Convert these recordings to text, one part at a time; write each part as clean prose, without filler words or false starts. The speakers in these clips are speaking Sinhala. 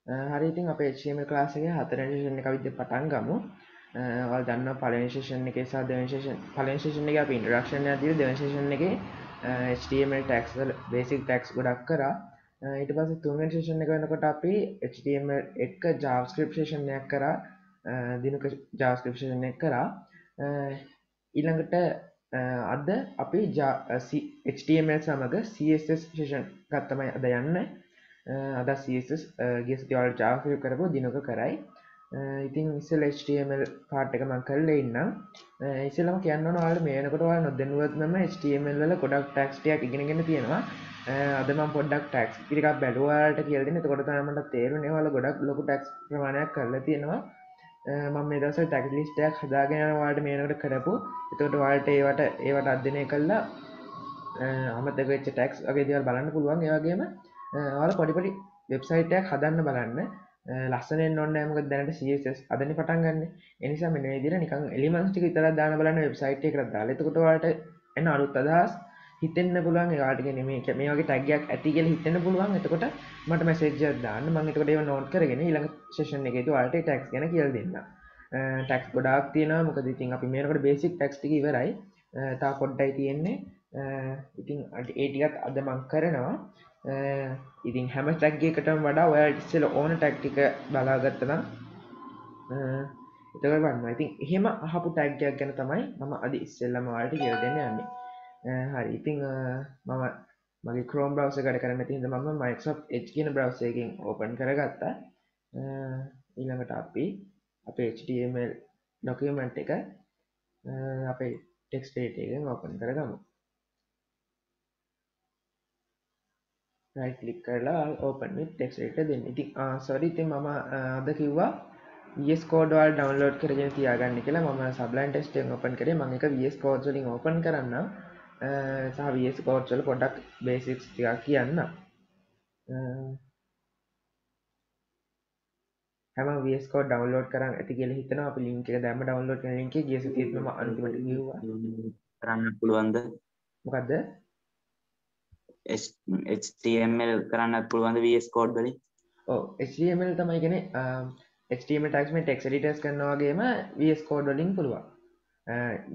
හරි ඉතින් අපේ HTML ක්ලාස් එකේ හතරවෙනි සෙෂන් එක විදිහට පටන් ගමු. ඔයාලා දන්නවා පළවෙනි සෙෂන් එකේ සහ දෙවෙනි සෙෂන් පළවෙනි සෙෂන් එකේ අපි ඉන්ට්‍රොඩක්ෂන් එකක් දීලා දෙවෙනි සෙෂන් එකේ HTML tags වල බේසික් tags ගොඩක් කරා. ඊට පස්සේ තුන්වෙනි සෙෂන් එක වෙනකොට අපි HTML එක JavaScript සෙෂන් එකක් කරා. දිනක JavaScript සෙෂන් එකක් කරා. ඊළඟට අද අපි HTML සමග CSS සෙෂන් එකක් තමයි අද යන්නේ. අද CSS ගිය සතියේ ඔයාලට JavaScript කරපුවා දිනක කරයි. ඉතින් ඉස්සෙල්ලා HTML part එක මම කරලා ඉන්නම්. ඉස්සෙල්ලාම කියන්න ඕන ඔයාලට මේ වෙනකොට ඔයාලා නොදැනුවත්වම HTML වල ගොඩක් tags ටිකක් ඉගෙනගෙන තියෙනවා. අද මම පොඩ්ඩක් tags ටිකක් බැලුවා ඔයාලට කියලා දෙන්න. එතකොට තමයි මට තේරුනේ ඔයාලා ගොඩක් ලොකු tags ප්‍රමාණයක් කරලා තියෙනවා. මම මේ දවස්වල tag list එකක් හදාගෙන යනවා ඔයාලට මේ වෙනකොට කරපු. එතකොට ඔයාලට ඒවට අධ්‍යයනය කළා අමතක වෙච්ච tags වගේ දේවල් බලන්න පුළුවන්. ඒ වගේම ඔයාලා පොඩි වෙබ්සයිට් එකක් හදන්න බලන්න. ලස්සන වෙන්න ඕනේ නැහැ මොකද දැනට CSS හදන්නේ පටන් ගන්න. ඒ නිසා මෙන්න මේ විදිහට නිකන් එලිමන්ට්ස් ටික විතරක් දාන්න බලන්න වෙබ්සයිට් එකකට දාලා. එතකොට ඔයාලට එන අලුත් අදහස් හිතෙන්න පුළුවන්. ඒකට කියන්නේ මේ වගේ ටැග් එකක් ඇති කියලා හිතෙන්න පුළුවන්. එතකොට මට මැසේජ් එකක් දාන්න. මම එතකොට ඒව නෝට් කරගෙන ඊළඟ සෙෂන් එකේදී ඔයාලට ඒ ටැග්ස් ගැන කියලා දෙන්නම්. ටැග්ස් ගොඩාක් තියෙනවා. මොකද ඉතින් අපි මේනකොට බේසික් ටැග්ස් ටික ඉවරයි. තා පොඩ්ඩයි තියෙන්නේ. ඉතින් ඒ ටිකත් අද මම කරනවා. ඉතින් හැම ටැග් එකකටම වඩා ඔයාලට ඉස්සෙල්ලා ඕන ටැග් ටික බලාගත්තා නම් එතකොට බලන්න. ඉතින් එහෙම අහපු ටැග් එකක් ගැන තමයි මම අද ඉස්සෙල්ලාම ඔයාලට කියලා දෙන්න යන්නේ. හරි. ඉතින් මම මගේ Chrome browser එකට කරන්න තියෙන මම Microsoft Edge කියන browser එකකින් open කරගත්තා. ඊළඟට අපි අපේ HTML document එක අපේ text editor එකෙන් open කරගමු. right click කරලා open with text editor දෙන්න. ඉතින් sorry ඉතින් මම අද කිව්වා VS Code වල download කරගෙන තියාගන්න කියලා. මම Sublime Text එකෙන් open කරේ. මම ඒක VS Code වලින් open කරන්නම්. සහ VS Code වල පොඩ්ඩක් basics ටිකක් කියන්නම්. හැම VS Code download කරන් ඇති කියලා හිතනවා. අපි link එක දැම්ම download කරන link එක ගිය සතියේත් මම අන්තිමට කිව්වා. කරන්න පුළුවන්ද? මොකද්ද? HTML කරන්නත් පුළුවන්ද VS Code වලින්? ඔව් HTML තමයි කියන්නේ HTML tags මේ text editors කරනවා වගේම VS Code වලින් පුළුවන්.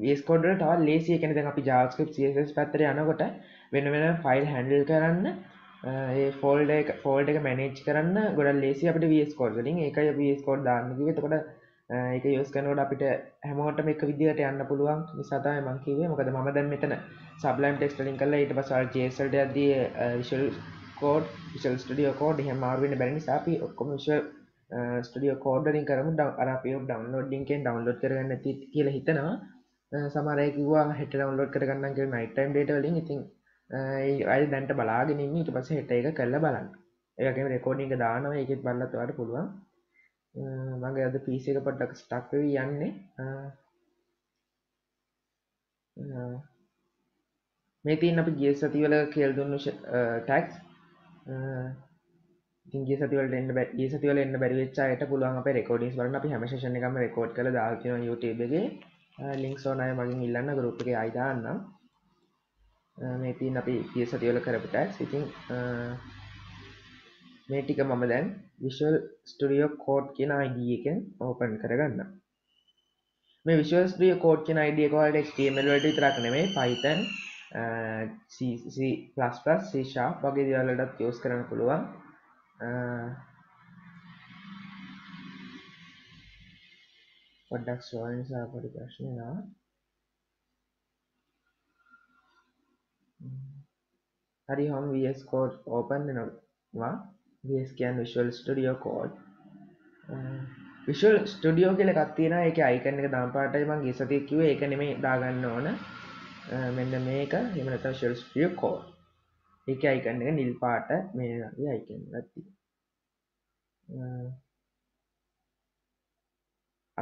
VS Code වල තවත් ලේසි. ඒ කියන්නේ දැන් අපි JavaScript CSS පැත්තට යනකොට වෙන ෆයිල් හැන්ඩල් කරන්න ඒ ෆෝල්ඩර් එක manage කරන්න ගොඩක් ලේසි අපිට VS Code වලින්. ඒකයි අපි VS Code දාන්න කිව්වේ. එතකොට ඒක use කරනකොට අපිට හැමෝටම එක විදිහට යන්න පුළුවන්. නිසා තමයි මම කිව්වේ. මොකද මම දැන් මෙතන Sublime Text වලින් කරලා ඊට පස්සේ ඔයාලා JS වලට යද්දී Visual Code Visual Studio Code එහෙම මාරු වෙන්න බැරි නිසා අපි ඔක්කොම Visual Studio Code වලින් කරමු. අර අපි download link එකෙන් download කරගන්න ඇති කියලා හිතනවා. සමහර අය කිව්වා හෙට download කරගන්නම් කියලා night time data වලින්. ඉතින් අය දැන්ට බලාගෙන ඉන්නේ. ඊට පස්සේ හෙට ඒක කරලා බලන්න. ඒ වගේම recording එක දානවා. ඒකෙත් බලලත් ඔයාලට පුළුවන්. මගේ අද PC එක පොඩ්ඩක් stuck වෙවි යන්නේ. මේ තියෙන අපි ගිය සතිවල කියලා දුන්නු tags ඉතින් ගිය සතිවලට ගිය සතිවල එන්න බැරි වෙච්ච අයට පුළුවන් අපේ recordings බලන්න. අපි හැම session එකක්ම record කරලා දාලා තියෙනවා YouTube එකේ. links ඕන අය මගෙන් ඉල්ලන්න group එකේ ආයි දාන්නම්. මේ තියෙන අපි ගිය සතිවල කරපු tags. ඉතින් මේ ටික මම දැන් Visual Studio Code කියන ID එකෙන් open කරගන්නම්. මේ Visual Studio Code කියන ID එක ඔයාලට HTML වලට විතරක් නෙමෙයි Python C++, C# වගේ දේවල් වලටත් use කරන්න පුළුවන්. පොඩ්ඩක් slow නිසා පොඩි ප්‍රශ්නයක් ආවා. හරි මම VS Code open වෙනවා. VS කියන්නේ Visual Studio Code. Visual Studio කියලා එකක් තියෙනවා. ඒකේ icon එක දාන පාටයි මම ගිය සතියේ කිව්වේ ඒක නෙමෙයි දාගන්න ඕන. මෙන්න මේක එහෙම නැත්නම් Visual Studio Code. ඒකේ icon එක නිල් පාට මේ වගේ icon එකක් තියෙනවා.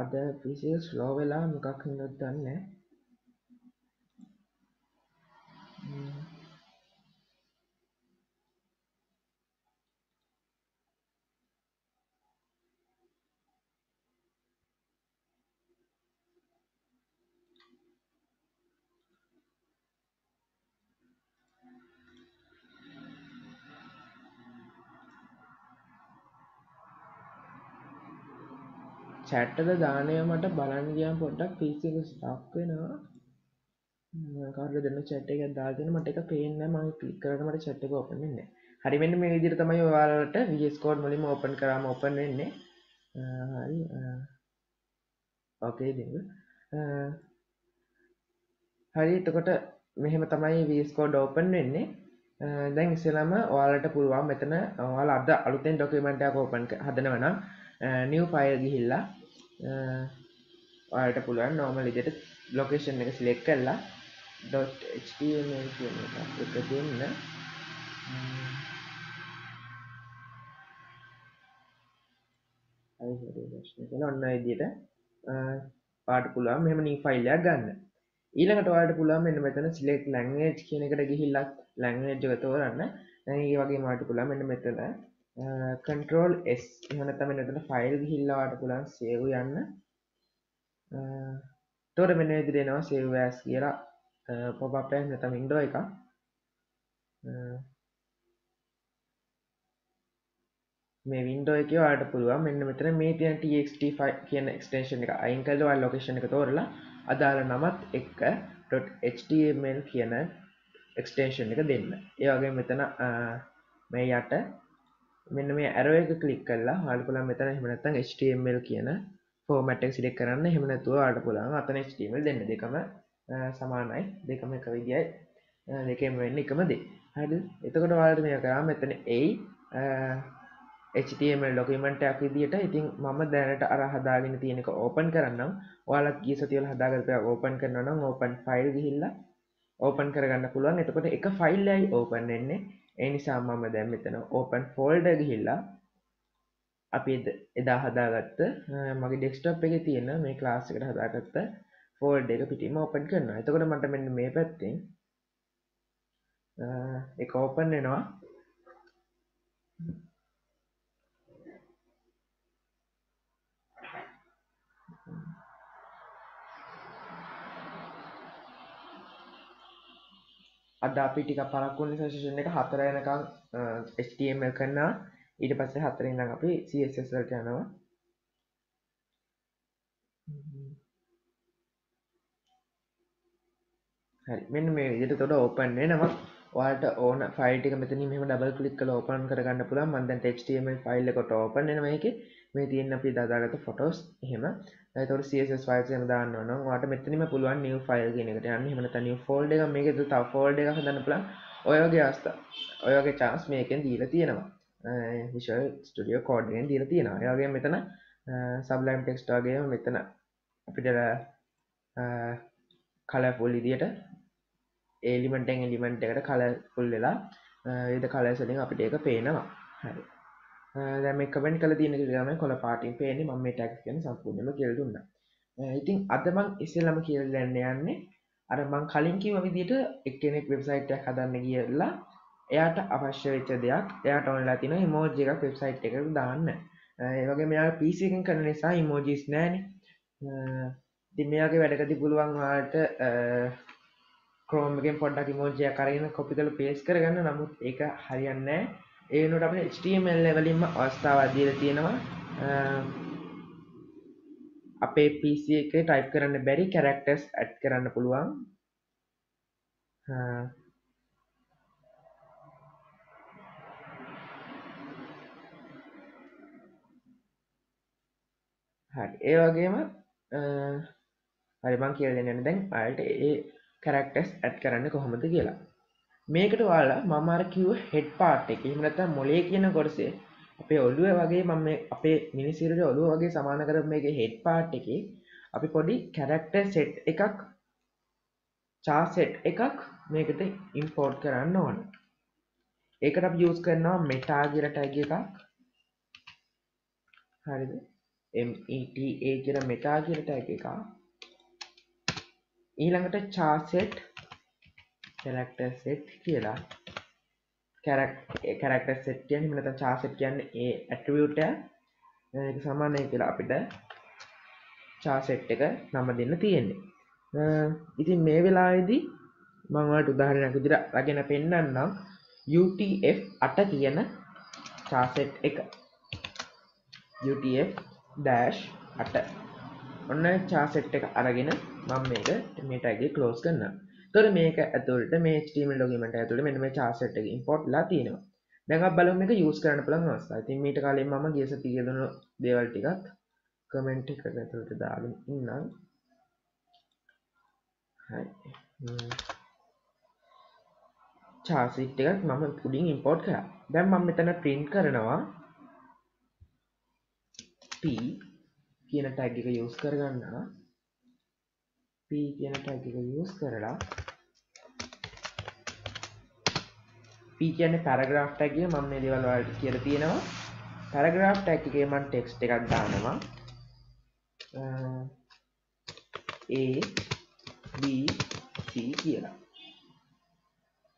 අද PC එක slow වෙලා මොකක් හින්දාද දන්නේ නැහැ. chat එක දාන්නේ මට බලන්න ගියාම පොඩ්ඩක් PC එක stuck වෙනවා. කාටද දෙන්න chat එකක් දාගෙන මට එක පේන්නේ නැහැ. මම ක්ලික් කරලා මට chat එක open වෙන්නේ නැහැ. හරි මෙන්න මේ විදිහට තමයි ඔයාලට VS Code මුලින්ම open කරාම open වෙන්නේ. හරි ඕකේ දෙන්න. හරි එතකොට මෙහෙම තමයි VS Code open වෙන්නේ. දැන් ඉස්සෙල්ලාම ඔයාලට පුළුවන් මෙතන ඔයාලා අද අලුතෙන් document එකක් open හදනවා නම් new file ගිහිල්ලා ඔයාලට පුළුවන් normal විදිහට location එක select කරලා .html කියන එක දෙන්න. හරි ප්‍රශ්න කියලා ඔන්න විදිහට ඔයාලට පුළුවන් මෙහෙම new file එකක් ගන්න. ඊළඟට ඔයාලට පුළුවන් මෙන්න මෙතන select language කියන එකට ගිහිල්ලා language එක තෝරන්න. දැන් ඒ වගේම ඔයාලට පුළුවන් මෙන්න මෙතන control S එහෙම නැත්නම් මෙන්න මෙතන file ගිහිල්ලා ඔයාලට පුළුවන් save යන්න. එතකොට මෙන්න මේ විදිහට එනවා save as කියලා pop up එකක් නැත්නම් window එකක්. මේ window එකේ ඔයාලට පුළුවන් මෙන්න මෙතන මේ තියෙන txt file කියන extension එක අයින් කරලා ඔයාලා location එක තෝරලා අදාළ නමත් එක්ක .html කියන extension එක දෙන්න. ඒ වගේම මෙතන මේ යට මෙන්න මේ arrow එක click කරලා ඔයාලට පුළුවන් මෙතන එහෙම නැත්නම් html කියන format එක select කරන්න. එහෙම නැතුව ඔයාලට පුළුවන් අතන html දෙන්න. දෙකම සමානයි. දෙකම එක විදියයි. දෙකෙම වෙන්නේ එකම දේ. හරිද? එතකොට ඔයාලට මේක කරාම මෙතන එයි HTML document එකක් විදියට. ඉතින් මම දැනට අර හදාගෙන තියෙන එක open කරන්නම්. ඔයාලත් ගිය සතියේ හදාගත්ත එක open කරනවා නම් open file ගිහිල්ලා open කරගන්න පුළුවන්. එතකොට එක file එකයි open වෙන්නේ. ඒ නිසා මම දැන් මෙතන open folder ගිහිල්ලා අපි එදා හදාගත්ත මගේ desktop එකේ තියෙන මේ class එකට හදාගත්ත folder එක පිටින්ම open කරනවා. එතකොට මට මෙන්න මේ පැත්තෙන් ඒක open වෙනවා. අද අපි ටිකක් පරක්කු වෙන සෙෂන් එක 4 වෙනකන් HTML කරනවා. ඊට පස්සේ 4 ඉඳන් අපි CSS වලට යනවා. හරි මෙන්න මේ විදිහට උඩ open වෙනවා. ඔයාලට ඕන ෆයිල් ටික මෙතනින් මෙහෙම ඩබල් ක්ලික් කරලා open කරගන්න පුළුවන්. මම දැන් HTML ෆයිල් එකට open වෙනවා මේකේ. මේ තියෙන අපි දාගත්ත photos එහෙම. ඒතකොට CSS files එහෙම දාන්න ඕන නම් ඔයාලට මෙතනින්ම පුළුවන් new file කියන එකට යන්න. එහෙම නැත්නම් new folder එකක් මේකේ තව folder එකක් හදන්න පුළුවන්. ඔය වගේ අවස්ථා. ඔය වගේ chance මේකෙන් දීලා තියෙනවා. Visual Studio Code එකෙන් දීලා තියෙනවා. ඒ වගේම මෙතන Sublime Text වගේම මෙතන අපිට colourful විදියට එලිමන්ට් එකට කලර්ෆුල් වෙලා විවිධ කලර්ස් වලින් අපිට ඒක පේනවා. හරි. දැන් මේ කමෙන්ට් කරලා තියෙන එක තමයි කොළ පාටින් පේන්නේ. මම මේ ටැග්ස් ගැන සම්පූර්ණයෙන්ම කියලා දුන්නා. ඉතින් අද මම ඉස්සෙල්ලාම කියලා දෙන්න යන්නේ අර මම කලින් කිව්ව විදිහට එක්කෙනෙක් වෙබ්සයිට් එකක් හදන්න ගියලා එයාට අවශ්‍ය වෙච්ච දෙයක් එයාට ඕනලා තියෙන ඉමෝජි එකක් වෙබ්සයිට් එකට දාන්න. ඒ වගේම එයා PC එකෙන් කරන නිසා ඉමෝජිස් නැහැනේ. ඉතින් මෙයාගේ වැඩකදී පුළුවන් ඔයාලට Chrome එකෙන් පොඩ්ඩක් emoji එකක් අරගෙන copy කරලා paste කරගන්න. නමුත් ඒක හරියන්නේ නැහැ. ඒ වෙනුවට අපිට HTML levelින්ම අවස්ථාවක් දීලා තියෙනවා. අපේ PC එකේ type කරන්න බැරි characters add කරන්න පුළුවන්. හරි. ඒ වගේම හරි මම කියලා දෙන්න දැන් ඔයාලට ඒ characters add කරන්න කොහොමද කියලා. මේකට ඔයාලා මම අර කිව්ව head part එක එහෙම නැත්නම් මොලේ කියන කොටසේ අපේ ඔළුව වගේ මම අපේ මිනිසිරුගේ ඔළුව වගේ සමාන කරපු මේකේ head part එකේ අපි පොඩි character set එකක් char set එකක් මේකට import කරන්න ඕන. ඒකට අපි use කරනවා meta කියලා tag එකක්. හරිද? META කියලා meta කියලා tag එකක්. ඊළඟට char set character set කියලා character set කියන්නේ එහෙම නැත්නම් char set කියන්නේ ඒ attribute එක ඒක සමානයි කියලා අපිට char set එක නම දෙන්න තියෙන්නේ. ඉතින් මේ වෙලාවේදී මම ඔයාලට උදාහරණයක් විදිහට අරගෙන පෙන්නන්නම් UTF-8 කියන char set එක. UTF-8 8 ඔන්න char set එක අරගෙන මම මේක මේ tag එක close කරනවා. එතකොට මේක ඇතුළට මේ HTML document ඇතුළේ මෙන්න මේ char set එක import වෙලා තියෙනවා. දැන් අපි බලමු මේක use කරන්න පුළුවන් අවස්ථාව. ඉතින් මීට කලින් මම ගිය සතියේ දුන්නු දේවල් ටිකක් comment එකකට ඇතුළට දාගෙන ඉන්නම්. හරි. char sheet එකක් මම උඩින් import කරා. දැන් මම මෙතන print කරනවා p කියන tag එක use කරගන්නවා. p කියන tag එක use කරලා p කියන්නේ paragraph tag එක මම මේ දේවල් වලට කියලා තියෙනවා. paragraph tag එකේ මම text එකක් දානවා. a b c කියලා.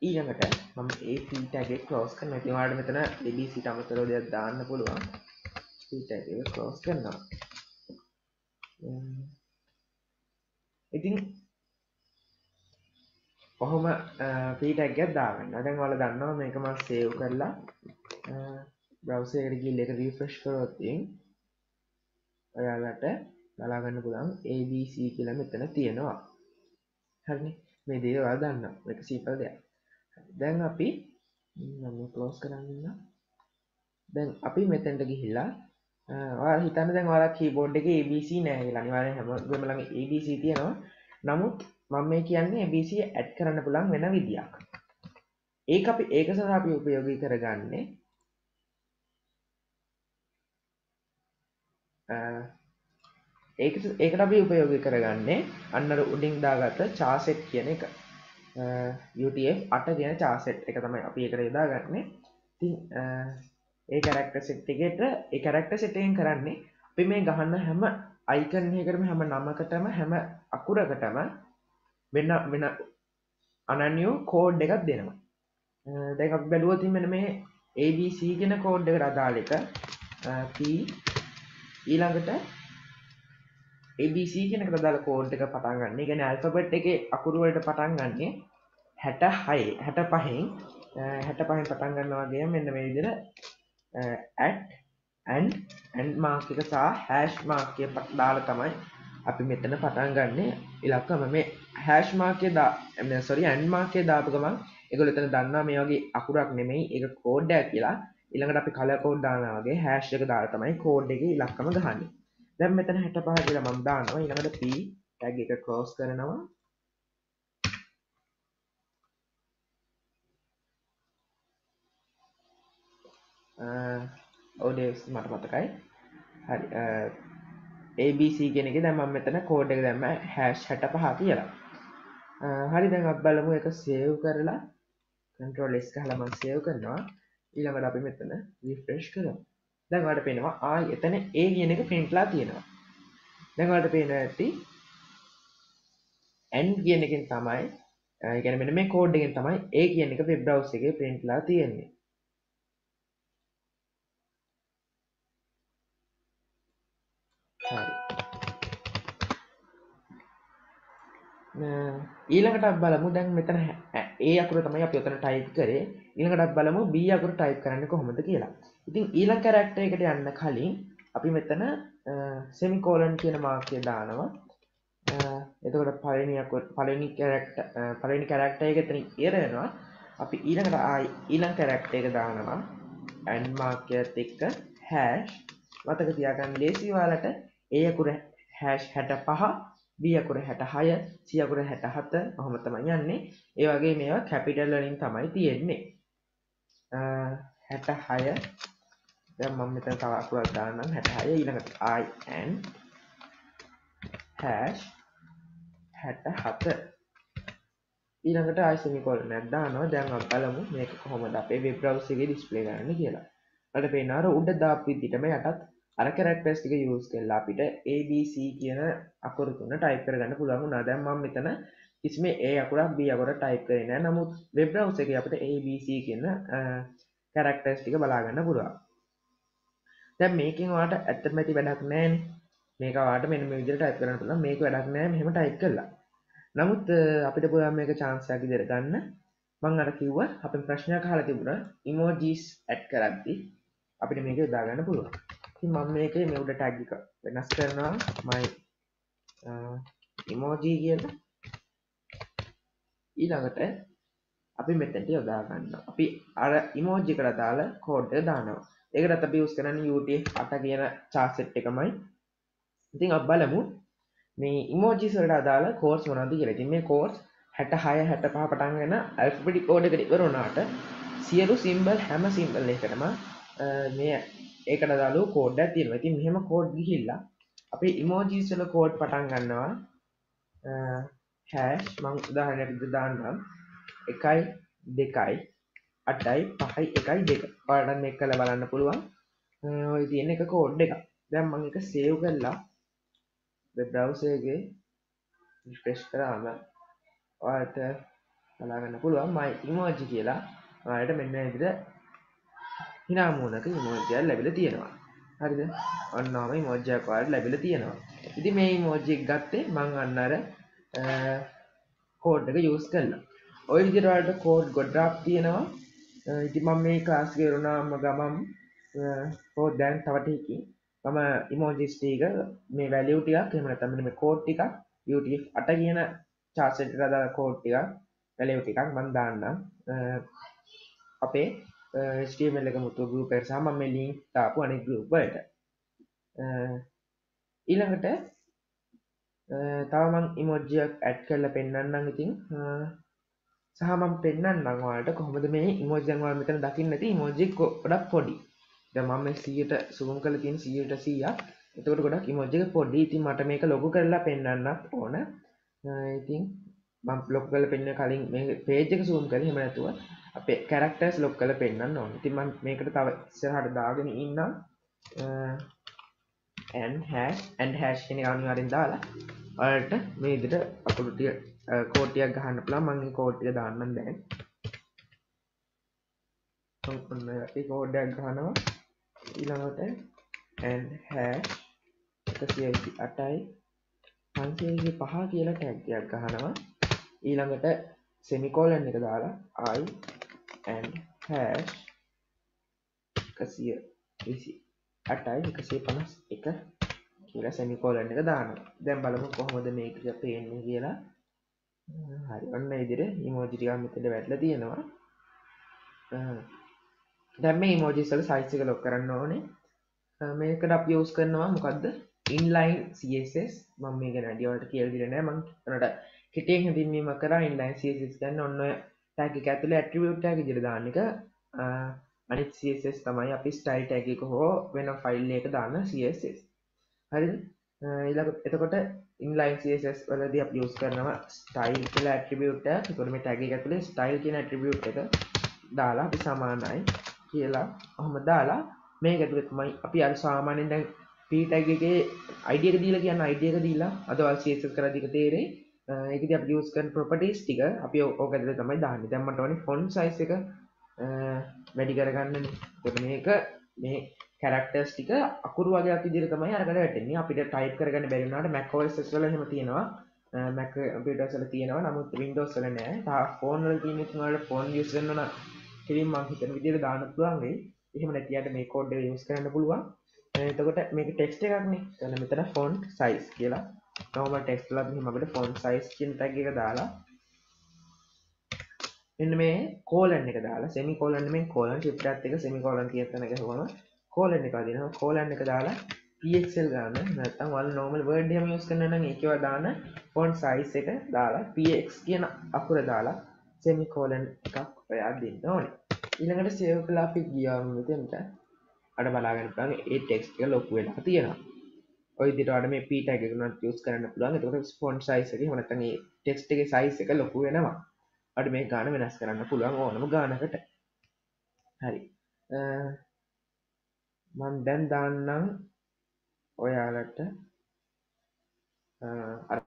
ඊළඟට මම a p tag එක close කරනවා. ඉතින් ඔයාලට මෙතන a b c ට අමතරව දෙයක් දාන්න පුළුවන්. p tag එක close කරනවා. ඉතින් කොහොම p tag එකක් දාගන්න. දැන් ඔයාලා දන්නවා මේක මම save කරලා browser එකට ගිහලා ඒක refresh කරොත් ඔයාලට බලා ගන්න පුළුවන් ABC කියලා මෙතන තියෙනවා. හරිනේ. මේ දේ ඔයාලා දන්නවා. මේක simple දෙයක්. දැන් අපි මම close කරන්න ඉන්න. දැන් අපි මෙතෙන්ට ගිහිල්ලා ඔයාලා හිතන්න දැන් ඔයාලා keyboard එකේ ABC නැහැ කියලා. අනිවාර්යෙන් හැමෝගෙම ළඟ ABC තියෙනවා. නමුත් මම මේ කියන්නේ ABC add කරන්න පුළුවන් වෙන විදියක්. ඒක සඳහා අපි උපයෝගී කරගන්නේ ඒකට අපි උපයෝගී කරගන්නේ අන්න අර උඩින් දාගත්ත char set කියන එක. UTF-8 කියන char set එක තමයි අපි ඒකට යොදාගන්නේ. ඉතින් ඒ character set එකට ඒ character set එකෙන් කරන්නේ අපි මේ ගහන හැම icon එකකටම හැම නමකටම හැම අකුරකටම වෙන අනන්‍ය code එකක් දෙනවා. දැන් අපි බැලුවොත් මෙන්න මේ ABC කියන code එකට අදාළ එක P ඊළඟට ABC කියන එකට අදාළ code එක පටන් ගන්න. ඒ කියන්නේ alphabet එකේ අකුරු වලට පටන් ගන්නෙ 65න් පටන් ගන්නවා වගේම මෙන්න මේ විදිහට and mark එක සහ hash mark එක දාලා තමයි අපි මෙතන පටන් ගන්නෙ ඉලක්කම මේ hash mark එක and mark එක දාපු ගමන් ඒගොල්ලෝ එතන දන්නවා මේ වගේ අකුරක් නෙමෙයි ඒක code එකක් කියලා. ඊළඟට අපි color code දානවා වගේ hash එක දාලා තමයි code එකේ ඉලක්කම ගහන්නේ. දැන් මෙතන 65 කියලා මම දානවා. ඊළඟට p tag එක close කරනවා. ඔඩේස් මට මතකයි. හරි. ABC කියන එකේ දැන් මම මෙතන code එක දැම්ම #65 කියලා. හරි දැන් අපි බලමු ඒක save කරලා control S ගහලා මම save කරනවා. ඊළඟට අපි මෙතන refresh කරමු. දැන් ඔයාලට පේනවා ආයි එතන A කියන එක print ලා තියෙනවා. දැන් ඔයාලට පේනවා ඇති N කියන එකෙන් තමයි ඒ කියන්නේ මෙන්න මේ code එකෙන් තමයි A කියන එක web browser එකේ print ලා තියෙන්නේ. හරි. ඊළඟට අපි බලමු දැන් මෙතන A අකුර තමයි අපි උතන type කරේ. ඊළඟට අපි බලමු B අකුර type කරන්නේ කොහොමද කියලා. ඉතින් ඊළඟ character එකට යන්න කලින් අපි මෙතන semicolon කියන mark එක දානවා. එතකොට පළවෙනි character එක එතනින් ඉවර වෙනවා. අපි ඊළඟට ඊළඟ character එක දානවා and mark එකත් එක්ක hash මතක තියාගන්න ලේසි ඔයාලට A අකුර #65 B අකුර 66 C අකුර 67 ඔහොම තමයි යන්නේ. ඒ වගේ මේවා කැපිටල් වලින් තමයි තියෙන්නේ. 66 දැන් මම මෙතන තව අකුරක් දාන්නම් 66 ඊළඟට I and #67 ඊළඟට I semicolon එකක් දානවා. දැන් අපි බලමු මේක කොහොමද අපේ web browser එකේ display කරන්න කියලා. අපිට පේනවා අර උඩ දාපු විදිහටම යටත් අර characters ටික use කරලා අපිට ABC කියන අකුරු තුන type කරගන්න පුළුවන් වුණා. දැන් මම මෙතන කිසිම A අකුරක් B අකුරක් type කරේ නැහැ. නමුත් web browser එකේ අපිට ABC කියන characters ටික බලා ගන්න පුළුවන්. දැන් මේකෙන් ඔයාලට ඇත්තටම ඇති වැඩක් නැහැනේ. මේක ඔයාලට මෙන්න මේ විදිහට type කරන්න පුළුවන්. මේක වැඩක් නැහැ මෙහෙම type කළා. නමුත් අපිට පුළුවන් මේක chance එකක් විදිහට ගන්න. මම අර කිව්වා අපේ ප්‍රශ්නයක් අහලා තිබුණා emojis add කරද්දී අපිට මේක යොදා ගන්න පුළුවන්. ඉතින් මම මේකේ මේ උඩ ටැග් එක වෙනස් කරනවා my emoji කියලා. ඊළඟට අපි මෙතනට යොදා ගන්නවා. අපි අර emoji එකට දාලා කෝඩ් එක දානවා. ඒකටත් අපි යූස් කරන්නේ UTF-8 කියන chart set එකමයි. ඉතින් අපි බලමු මේ emojis වලට අදාළ කෝඩ්ස් මොනවද කියලා. ඉතින් මේ කෝඩ්ස් 66 65 පටන් ගන්න alphabetic code එකට ඉවර වුණාට සියලු symbol හැම symbol එකකටම මේ ඒකට අදාළ කෝඩ් එකක් තියෙනවා. ඉතින් මෙහෙම කෝඩ් ගිහිල්ලා අපි emojis වල කෝඩ් පටන් ගන්නවා hash මම උදාහරණයක් දාන්නම් 1 2 8යි 5යි 1යි 2. ඔයාලට මේක කරලා බලන්න පුළුවන්. ඔය තියෙන එක කෝඩ් එක. දැන් මම ඒක සේව් කරලා වෙබ් බ්‍රවුසර් එකේ රිෆ්‍රෙෂ් කරාම ඔයාලට බලා ගන්න පුළුවන් my emoji කියලා. ඔයාලට මෙන්න මේ විදිහට hina මොනක emoji එකක් ලැබිලා තියෙනවා. හරිද? ඔන්නම emoji එකක් ඔයාලට ලැබිලා තියෙනවා. ඉතින් මේ emoji එක ගත්තේ මම අන්න අර කෝඩ් එක යූස් කළා. ඔය විදිහට ඔයාලට කෝඩ් ගොඩක් තියෙනවා. ඉතින් මම මේ ක්ලාස් එක ඉවරනාම ගමන් දැන් තව ටිකකින් මම emojis ටික මේ value ටිකක් එහෙම නැත්නම් මේ code ටිකක් UTF-8 කියන chart set එකට දාලා code ටිකක් value ටිකක් මම දාන්නම් අපේ HTML එක මුතු group එකට සහ මම මේ link දාපු අනිත් group වලට ඊළඟට තව මම emoji එකක් add කරලා පෙන්නන්නම් ඉතින් සහ මම පෙන්නන්නම් ඔයාලට කොහොමද මේ emoji දැන් ඔයාලා මෙතන දකින්න නැති emoji ගොඩක් පොඩි. දැන් මම මේ 100ට zoom කරලා තියෙන 100ට 100ක්. එතකොට ගොඩක් emoji එක පොඩි. ඉතින් මට මේක ලොකු කරලා පෙන්නන්නත් ඕන. ඉතින් මම ලොකු කරලා පෙන්නන කලින් මේ page එක zoom කරලා එහෙම නැතුව අපේ characters ලොකු කරලා පෙන්නන්න ඕන. ඉතින් මම මේකට තව ඉස්සරහට දාගෙන ඉන්නම් and hash කියන එක අනිවාර්යෙන් දාලා ඔයාලට මේ විදිහට අකුරු ටික කෝඩ් ටිකක් ගහන්න පුළුවන්. මම මේ කෝඩ් ටික දාන්නම් දැන්. ඔන්න අපි කෝඩ් එකක් ගහනවා. ඊළඟට and hash 128යි 525 කියලා ටැග් එකක් ගහනවා. ඊළඟට semicolon එක දාලා I and hash 128යි 151 කියලා semicolon එක දානවා. දැන් බලමු කොහොමද මේක පේන්නේ කියලා. හරි ඔන්න මේ විදිහට emoji ටිකක් මෙතන වැටලා තියෙනවා. දැන් මේ emojis වල size එක lock කරන්න ඕනේ. මේකට අපි use කරනවා මොකද්ද? inline css. මම මේක නැඩි වලට කියලා දෙන්නේ නැහැ. මම උනට කෙටියෙන් හැඳින්වීම කරා inline css කියන්නේ ඔන්න ඔය tag එක ඇතුලේ attribute tag විදිහට දාන එක. අනිත් css තමයි අපි style tag එක හෝ වෙන file එකක දාන css. හරිද? ඊළඟට එතකොට inline css වලදී අපි use කරනවා style කියලා attribute එක. ඒකට මේ tag එක ඇතුලේ style කියන attribute එක දාලා අපි සමානයි කියලා ඔහොම දාලා මේක ඇතුලේ තමයි අපි අර සාමාන්‍යයෙන් දැන් p tag එකේ id එක දීලා කියන id එක දීලා අද වල් css කරද්දී ඒක තේරෙයි. ඒකදී අපි use කරන properties ටික අපි ඕක ඇතුලේ තමයි දාන්නේ. දැන් මට ඕනේ font size එක වැඩි කරගන්නනේ. ඒකට මේක මේ characters ටික අකුරු වගේක් විදිහට තමයි අරකට වැටෙන්නේ. අපිට type කරගන්න බැරි වුණාට Mac OS වල එහෙම තියෙනවා. Mac computers වල තියෙනවා. නමුත් Windows වල නෑ. තා phone වල තියෙන ඉතින් ඔයාලට phone use කරන්න නම් ඉතින් මම හිතන විදිහට දාන්න පුළුවන් වෙයි. එහෙම නැතිවට මේ code එක use කරන්න පුළුවන්. එතකොට මේක text එකක්නේ. එතන මෙතන font size කියලා normal text වලත් මෙහෙම අපිට font size කියන tag එක දාලා මෙන්න මේ colon එක දාලා semicolon නෙමෙයි colon shift එකත් එක semicolon කියන තැන ගහුවම colon එක වදිනවා. colon එක දාලා pxl ගන්න නැත්නම් ඔයාලා normal word එකම use කරනවා නම් ඒකේව දාන font size එක දාලා px කියන අකුර දාලා semicolon එකක් ඔයා දෙන්න ඕනේ. ඊළඟට save කරලා අපි ගියාම මෙතෙන්ට අර බලාගෙන බලන්න ඒ text එක ලොකු වෙලා තියෙනවා. ඔය විදිහට ඔයාලට මේ p tag එක උනත් use කරන්න පුළුවන්. එතකොට font size එක එහෙම නැත්නම් මේ text එකේ size එක ලොකු වෙනවා. අඩ මේ ගාන වෙනස් කරන්න පුළුවන් ඕනම ගානකට. හරි මම දැන් දාන්නම් ඔයාලට අර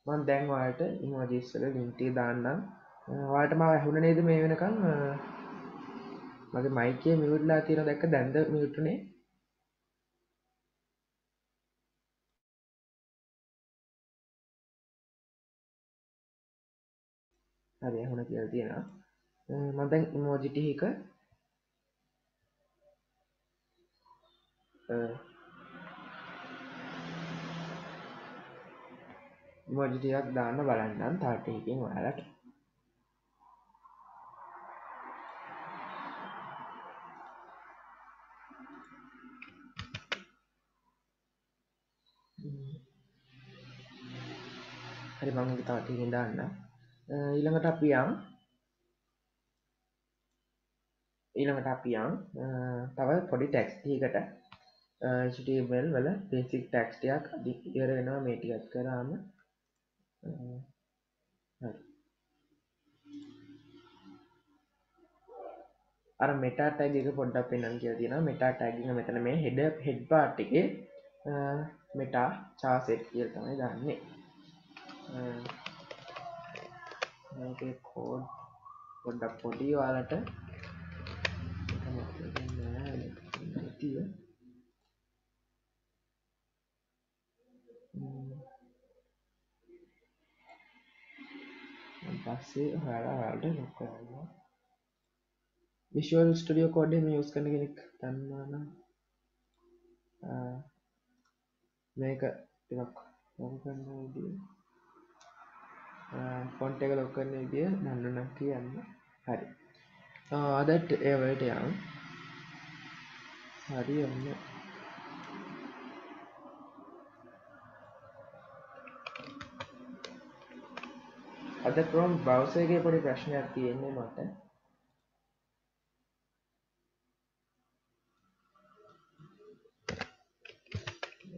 මම දැන් ඔයාලට emojis වල link එක දාන්නම්. ඔයාලට මාව ඇහුණ නේද මේ වෙනකන්? මගේ mic එක mute ලා තියෙනවා දැක්ක දැන්ද mute උනේ? හරි ඇහුණ කියලා තියෙනවා. මම දැන් emoji ටික emoji ටිකක් දාන්න බලන්නම් තව ටිකකින් ඔයාලට. හරි මම තව ටිකකින් දාන්න. ඊළඟට අපි තව පොඩි ටෙක්ස්ට් ටිකකට HTML වල බේසික් ටෙක්ස්ට් ටිකක් ඉවර වෙනවා මේ ටිකත් කරාම. හරි. අර මෙටා ටැග් එක පොඩ්ඩක් පෙන්වන්න කියලා තියෙනවා. මෙටා ටැග් එක මෙතන මේ හෙඩ් පාර්ට් එකේ මෙටා charset කියලා තමයි දාන්නේ. මේකේ කෝඩ් පොඩ්ඩක් පොඩි ඔයාලට පස්සේ ඔයාලට ලොක් කරනවා. Visual Studio Code එක use කරන කෙනෙක් දන්නවා නම් මේක ටිකක් ලොක් කරන විදිය ෆොන්ට් එක ලොක් කරන විදිය දන්නවනම් කියන්න. හරි. අදට ඒ වලට යන්න. හරි ඔන්න. අද Chrome browser එකේ පොඩි ප්‍රශ්නයක් තියෙන්නේ මට.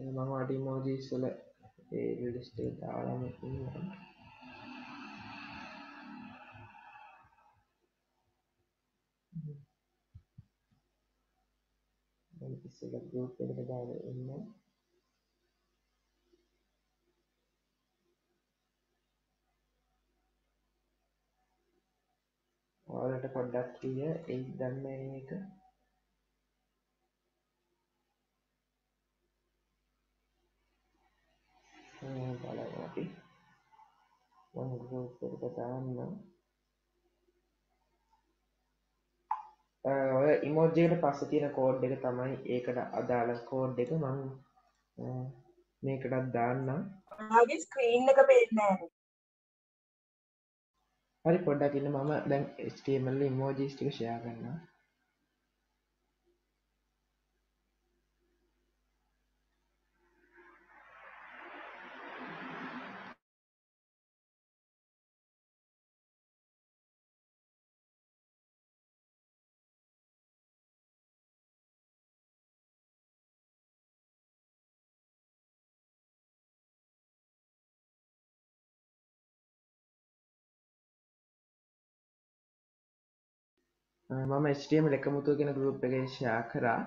මම අඩි emojis වල ඒ list එක දාලාම ඉන්නවා. මම ඉස්සෙල්ලා group එකට දාලා ඉන්නවා. ඔයාලට පොඩ්ඩක් කිය ඒ දන්න එක බලමු අපි. මම group එකට දාන්නම්. ඔය emoji එකට පස්සේ තියෙන කෝඩ් එක තමයි ඒකට අදාළ කෝඩ් එක මම මේකටත් දාන්නම්. ඔයාගේ ස්ක්‍රීන් එක පේන්නේ නැහැ. හරි පොඩ්ඩක් ඉන්න මම දැන් HTML emojis ටික share කරනවා. මම HTML එකමුතුව කියන group එකේ share කරා.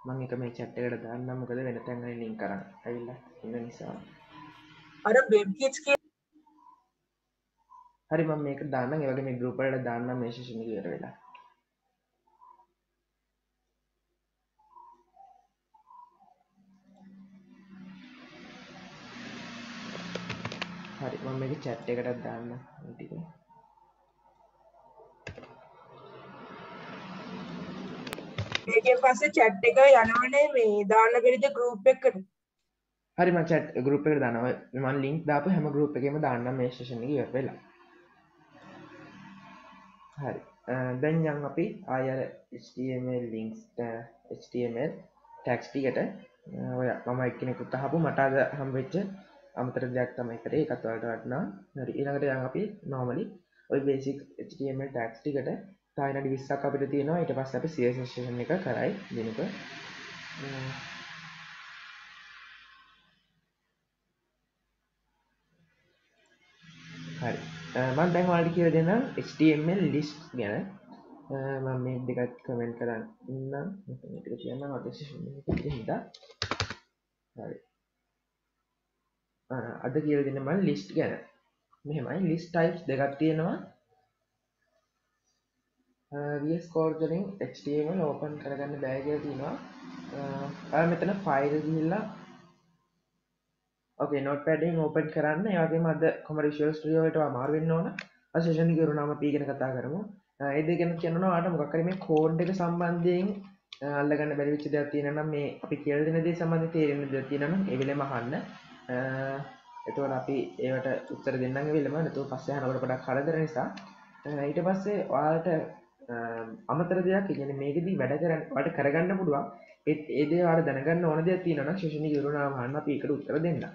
මම එක මේ chat එකට දාන්නම් මොකද වෙන තැන් වලින් link කරන් ඇවිල්ලා ඉන්න නිසා. අර WebKits කියන හරි මම මේක දාන්නම් ඒ වගේ මේ group වලට දාන්නම් මේ session එක ඉවර වෙලා. හරි මම මේක chat එකටත් දාන්නම් මේ ටික. මේකෙන් පස්සේ chat එක යනවනේ මේ දාන්න බැරිද group එකට. හරි මම chat group එකට දානවා. මම link දාපු හැම group එකේම දාන්නම් මේ session එක ඉවර වෙලා. හරි. දැන් යන් අපි ආය අර HTML links HTML tags ටිකට ඔය මම එක්කෙනෙකුට අහපු මට අද හම්බෙච්ච අමතර දෙයක් තමයි කරේ ඒකත් ඔයාලට වටනවා. හරි ඊළඟට යන් අපි normally ඔය basic HTML tags ටිකට තව විනාඩි 20ක් අපිට තියෙනවා. ඊට පස්සේ අපි CSS session එක කරයි දිනක. හරි. මම දැන් ඔයාලට කියලා දෙන්නම් HTML list ගැන. මම මේ දෙකත් කමෙන්ට් කරන් ඉන්නම්. මේක කියන්න අද session එකේ හින්දා. හරි. අද කියලා දෙන්න මම list ගැන. මෙහෙමයි list types දෙකක් තියෙනවා. VS Code වලින් HTML open කරගන්න බෑ කියලා තියෙනවා. ඔයාලා මෙතන file ගිහිල්ලා okay notepad එකෙන් open කරන්න. ඒ වගේම අද කොහමද Visual Studio වලට අමාරු වෙන්න ඕන. අද සෙෂන් එක ඉවරනාම අපි ගැන කතා කරමු. ඒ දෙක ගැන කියනවා ඔයාලට මොකක් හරි මේ කෝඩ් එක සම්බන්ධයෙන් අල්ලගන්න බැරි වෙච්ච දේවල් තියෙනවා නම් මේ අපි කියලා දෙන දේ සම්බන්ධයෙන් තේරෙන දේවල් තියෙනවා නම් ඒ වෙලෙම අහන්න. එතකොට අපි ඒවට උත්තර දෙන්නම් ඒ වෙලෙම. නැතුව පස්සේ අහනකොට පොඩක් කරදර නිසා. ඊට පස්සේ ඔයාලට අමතර දෙයක් කියන්නේ මේකෙදි වැඩ කරන්න ඔයාලට කරගන්න පුළුවන්. ඒ දේ ඔයාලට දැනගන්න ඕන දෙයක් තියෙනවා නම් සෙෂන් එක ඉවරනාම අහන්න අපි ඒකට උත්තර දෙන්නම්.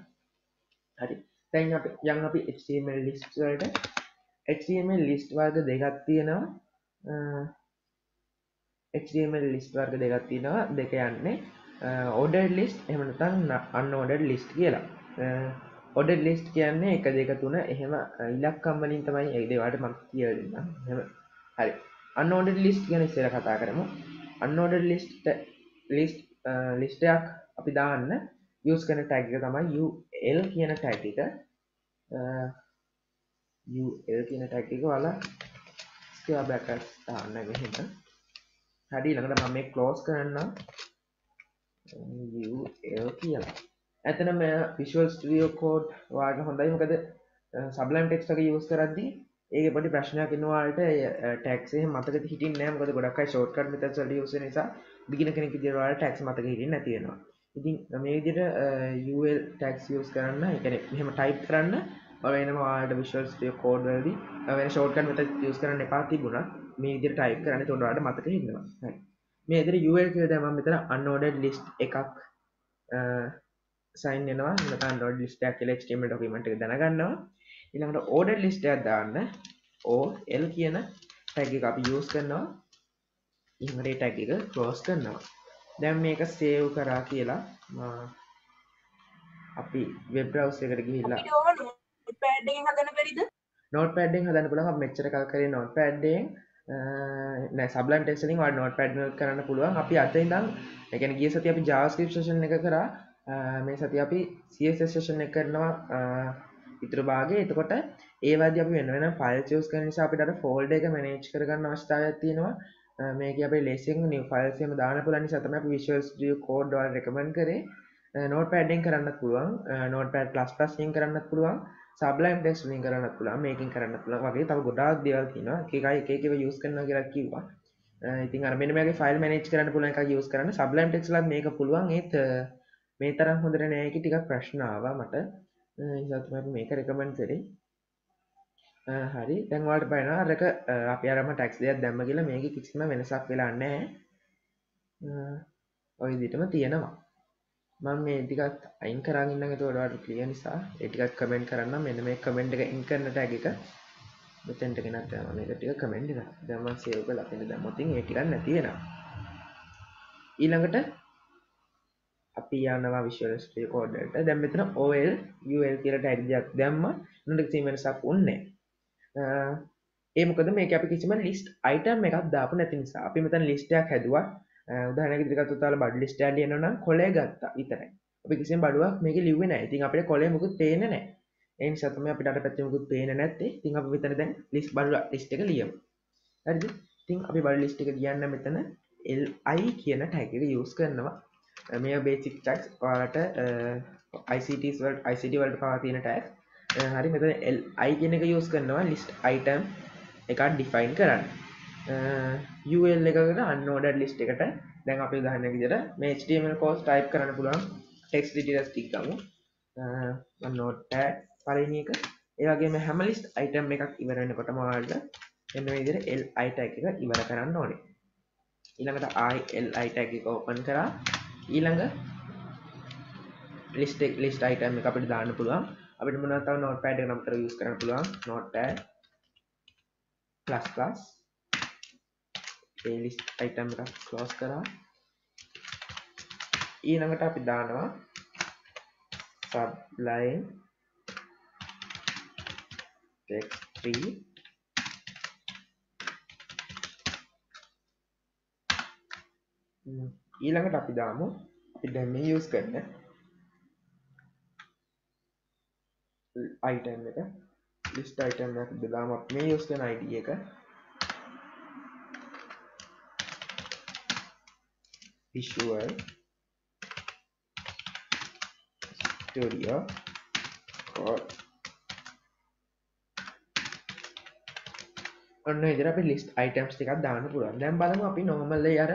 හරි. දැන් අපි අපි HTML list වලට HTML list වර්ග දෙකක් තියෙනවා. HTML list වර්ග දෙකක් තියෙනවා. දෙක යන්නේ ordered list එහෙම නැත්නම් unordered list කියලා. ordered list කියන්නේ 1 2 3 එහෙම ඉලක්කම් වලින් තමයි ඒ දේවල්ට මම කියලා දෙන්නම්. එහෙම. හරි. unordered list ගැන ඉස්සෙල්ලා කතා කරමු. unordered list එකක් අපි දාන්න use කරන tag එක තමයි ul කියන tag එක. ul කියන tag එක ඔයාලා square brackets දාන්න මෙහෙම. හරි ඊළඟට මම මේ close කරන්නම් ul කියලා. ඇත්තටම Visual Studio Code ඔයාලට හොඳයි මොකද Sublime Text එක use කරද්දී ඒකේ පොඩි ප්‍රශ්නයක් එනවා ඔයාලට tags එහෙම මතකෙ හිටින්නේ නැහැ මොකද ගොඩක් අය shortcut methods වලට use වෙන නිසා beginner කෙනෙක් විදිහට ඔයාලට tags මතකෙ හිටින්නේ නැති වෙනවා. ඉතින් මේ විදිහට ul tags use කරන්න ඒ කියන්නේ මෙහෙම type කරන්න වෙනම ඔයාලට Visual Studio Code වලදී වෙන shortcut method use කරන්න එපා තිබුණා. මේ විදිහට type කරන්න එතකොට ඔයාලට මතකෙ හිටිනවා. හරි. මේ විදිහට ul කියලා දැන් මම මෙතන unordered list එකක් sign වෙනවා නැත්නම් unordered list එකක් කියලා HTML document එක දැනගන්නවා. ඊළඟට ordered list එකක් දාන්න ol කියන tag එක අපි use කරනවා. ඊළඟට මේ tag එක close කරනවා. දැන් මේක save කරා කියලා අපි web browser එකට ගිහිල්ලා අපිට ඕන notepad එකෙන් හදන්න බැරිද? notepad එකෙන් හදන්න පුළුවන්. අපි මෙච්චර කල් කරේ notepad එකෙන් නෑ Sublime Text වලින් ඔයාලා notepad එකෙන් කරන්න පුළුවන්. අපි අද ඉඳන් ඒ කියන්නේ ගිය සතියේ අපි JavaScript session එක කරා. මේ සතිය අපි CSS session එක කරනවා ඉතුරු භාගයේ. එතකොට ඒ වගේ අපි වෙන වෙනම files use කරන නිසා අපිට අර folder එක manage කරගන්න අවස්ථාවක් තියෙනවා. මේකේ අපේ lessing new files එහෙම දාන්න පුළුවන් නිසා තමයි අපි Visual Studio Code වල recommend කරේ. notepad එකෙන් කරන්නත් පුළුවන්. notepad++ එකෙන් කරන්නත් පුළුවන්. Sublime Text වලින් කරන්නත් පුළුවන්. මේකෙන් කරන්නත් පුළුවන්. වගේ තව ගොඩාක් දේවල් තියෙනවා. එක එක use කරනවා කියලා කිව්වා. ඉතින් අර මෙන්න මේකේ file manage කරන්න පුළුවන් එකක් use කරන්න. Sublime Text වලත් මේක පුළුවන්. ඒත් මේ තරම් හොඳට නෑ. ඒකේ ටිකක් ප්‍රශ්න ආවා මට. ඒ නිසා තමයි මේක recommend කරේ. හරි. දැන් ඔයාලට බලනවා අරක අපි අරම tax දෙයක් දැම්ම කියලා මේකේ කිසිම වෙනසක් වෙලා නැහැ. ඔය විදිහටම තියෙනවා. මම මේ ටිකත් අයින් කරන් ඉන්නම් ඒකට ඔයාලට ක්ලියර් නිසා ඒ ටිකත් කමෙන්ට් කරන්න මෙන්න මේ කමෙන්ට් එක ඉන් කරන ටැග් එක මෙතෙන්ට ගෙනත් දානවා මේක ටික කමෙන්ට් එක දැන් මම සේව් කරලා අපිට දැම්මොත් ඒ ටිකක් නැති වෙනවා ඊළඟට අපි යනවා Visual Studio Code වලට දැන් මෙතන ol ul කියලා ටැග් එකක් දැම්මා නේද කිසිම වෙනසක් වුන්නේ නැහැ ඒ මොකද මේක අපි කිසිම list item එකක් දාපු නැති නිසා අපි මෙතන list එකක් හැදුවා උදාහරණයක් විදිහට ගත්තොත් ඔයාලා බඩු ලිස්ට් එකක් ලියනවා නම් කොලේ ගත්තා විතරයි. අපි කිසිම බඩුවක් මේකේ ලිව්වේ නැහැ. ඉතින් අපිට කොලේ මුකුත් පේන්නේ නැහැ. ඒ නිසා තමයි අපිට අර පැත්තේ මුකුත් පේන්නේ නැත්තේ. ඉතින් අපි මෙතන දැන් බඩු ලිස්ට් එක ලියමු. හරිද? ඉතින් අපි බඩු ලිස්ට් එක ලියන්න මෙතන li කියන tag එක use කරනවා. මේ basic tags ඔයාලට ICT වලට පවා තියෙන tag. හරි මෙතන li කියන එක use කරනවා list item එකක් define කරන්න. ul එකකට unordered list එකට දැන් අපි උදාහරණයක් විදිහට මේ html codes type කරන්න පුළුවන් text editors ටික ගමු notepad පළවෙනි එක ඒ වගේම හැම list item එකක් ඉවර වෙනකොටම ඔයාලට මෙන්න මේ විදිහට li tag එක ඉවර කරන්න ඕනේ ඊළඟට li tag එක open කරා ඊළඟ list item එක අපිට දාන්න පුළුවන් අපිට මොනවද තව notepad එක නම්තර use කරන්න පුළුවන් notepad ++ list item එක close කරා ඊළඟට අපි දානවා Sublime Text 3 ඊළඟට අපි දාමු අපි දැන් මේ use කරන item එක list item එක දාමු අපි මේ use කරන id එක Visual Studio Code ඔන්න විදිහට අපි list items ටිකක් දාන්න පුළුවන්. දැන් බලමු අපි normally අර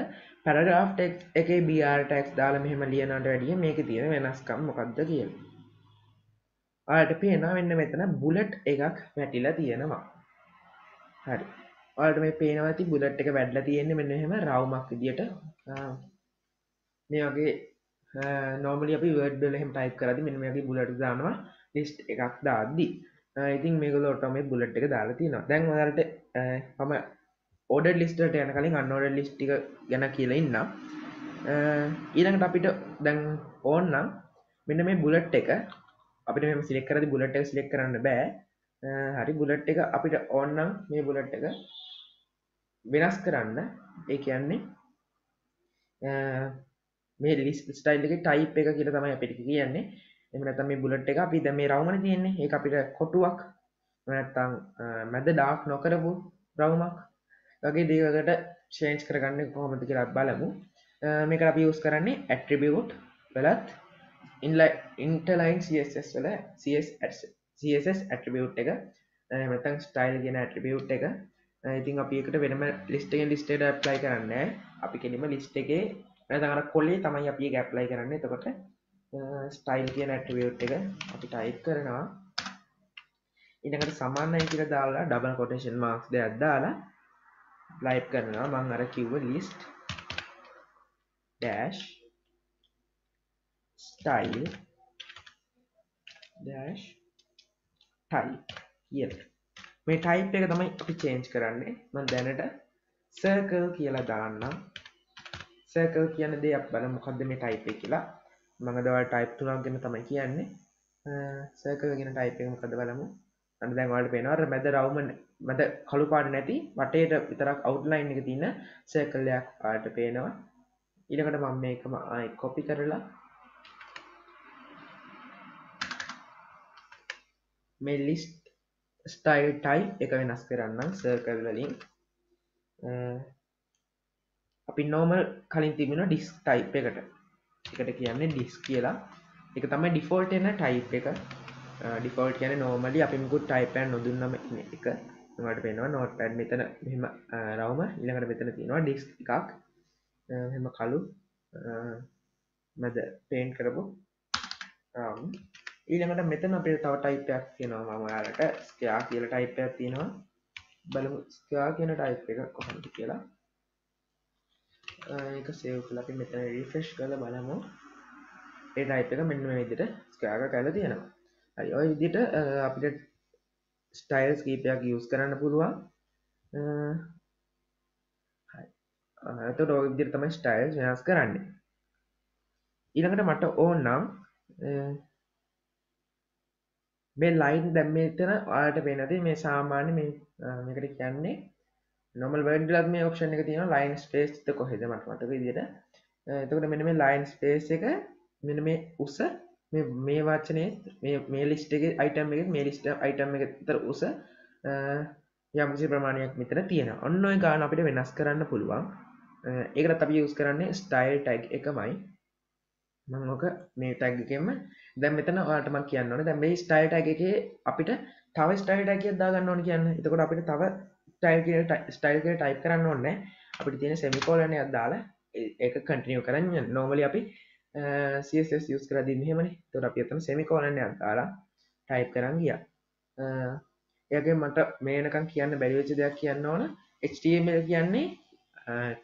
paragraph text එකේ br tags දාලා මෙහෙම ලියනවට වැඩිය මේකේ තියෙන වෙනස්කම් මොකක්ද කියලා. ඔයාලට පේනවා මෙන්න මෙතන bullet එකක් වැටිලා තියෙනවා. හරි. ඔයාලට මේ පේනවා ඇති bullet එක වැටලා තියෙන්නේ මෙන්න එහෙම රවුමක් විදියට. මේ වගේ normally අපි word වල එහෙම type කරද්දි මෙන්න මේ වගේ bullet දානවා list එකක් දාද්දි. ඉතින් මේගොල්ලෝ ඔටෝමැටික් bullet එක දාලා තියෙනවා. දැන් ඔයාලට මම ordered list වලට යන කලින් unordered list ටික ගැන කියලා ඉන්නම්. ඊළඟට අපිට දැන් ඕන නම් මෙන්න මේ bullet එක අපිට මෙහෙම select කරද්දි bullet එක select කරන්න බෑ. හරි bullet එක අපිට ඕන නම් මේ bullet එක වෙනස් කරන්න. ඒ කියන්නේ මේ list style එකේ type එක කියලා තමයි අපිට කියන්නේ. එහෙම නැත්නම් මේ bullet එක අපි දැන් මේ රවුමනේ තියෙන්නේ. ඒක අපිට කොටුවක් නැත්නම් මැද ඩාර්ක් නොකරපු රවුමක් වගේ දේවල්කට change කරගන්නේ කොහොමද කියලා බලමු. මේකට අපි use කරන්නේ attribute වලත් interline css වල css attribute එක නැත්නම් style කියන attribute එක. ඉතින් අපි එකට වෙනම list එකෙන් list එකට apply කරන්නේ නැහැ. අපි කෙලින්ම list එකේ නැත්නම් අර කොලේ තමයි අපි ඒක apply කරන්නේ. එතකොට style කියන attribute එක අපි type කරනවා. ඊළඟට සමානයි කියලා දාලා double quotation marks දෙකක් දාලා type කරනවා. මම අර කිව්ව list dash style dash type කියලා. මේ type එක තමයි අපි change කරන්නේ. මම දැනට circle කියලා දාන්නම්. circle කියන දේ අපි බලමු මොකද්ද මේ type එක කියලා. මම දවල් type තුනක් ගැන තමයි කියන්නේ. circle කියන type එක මොකද්ද බලමු. අන්න දැන් ඔයාලට පේනවා අර මැද රවුම මැද කළු පාට නැති වටේට විතරක් outline එක තියෙන circle එකක් ඔයාලට පේනවා. ඊළඟට මම මේකම ආයෙ copy කරලා මේ list style type එක වෙනස් කරන්නම් circle වලින්. අපි normal කලින් තිබුණ disk type එකට. ඒකට කියන්නේ disk කියලා. ඒක තමයි default එන type එක. default කියන්නේ normally අපි මුකුත් type එකක් නොදුන්නම ඉන්න එක. ඔයාලට පේනවා notepad මෙතන මෙහෙම රවුම ඊළඟට මෙතන තියෙනවා disk එකක්. මෙහෙම කළු මැද paint කරපු ඊළඟට මෙතන අපිට තව type එකක් තියෙනවා. මම ඔයාලට square කියලා type එකක් තියෙනවා. බලමු square කියන type එක කොහොමද කියලා. ඒක save කරලා අපි මෙතන refresh කරලා බලමු. ඒ type එක මෙන්න මේ විදිහට square එක කරලා තියෙනවා. හරි ඔය විදිහට අපිට styles කීපයක් use කරන්න පුළුවන්. හරි. එතකොට ඔය විදිහට තමයි styles වෙනස් කරන්නේ. ඊළඟට මට ඕන නම් මේ line දැන් මෙතන ඔයාලට පේන ඇති මේ සාමාන්‍ය මේ මේකට කියන්නේ normal word වලත් මේ option එක තියෙනවා line space එක කොහෙද මට මතක විදිහට. එතකොට මෙන්න මේ line space එක මෙන්න මේ උස මේ වචනේ මේ list එකේ item එකේ මේ list item එකේ විතර උස යම් කිසි ප්‍රමාණයක් මෙතන තියෙනවා. ඔන්න ඔය ගාන අපිට වෙනස් කරන්න පුළුවන්. ඒකට අපි use කරන්නේ style tag එකමයි. මම ඔක මේ tag එකෙන්ම දැන් මෙතන ඔයාලට මම කියන්න ඕනේ. දැන් මේ style tag එකේ අපිට තව style tag එකක් දාගන්න ඕනේ කියන්නේ. එතකොට අපිට තව style කියලා type කරන්න ඕනේ නැහැ. අපිට තියෙන semicolon එකක් දාලා ඒක continue කරන්න. normally අපි CSS use කරද්දී මෙහෙමනේ. එතකොට අපි එතන semicolon එකක් දාලා type කරන් ගියා. ඒකෙන් මට මේ වෙනකන් කියන්න බැරි වෙච්ච දෙයක් කියන්න ඕන. HTML කියන්නේ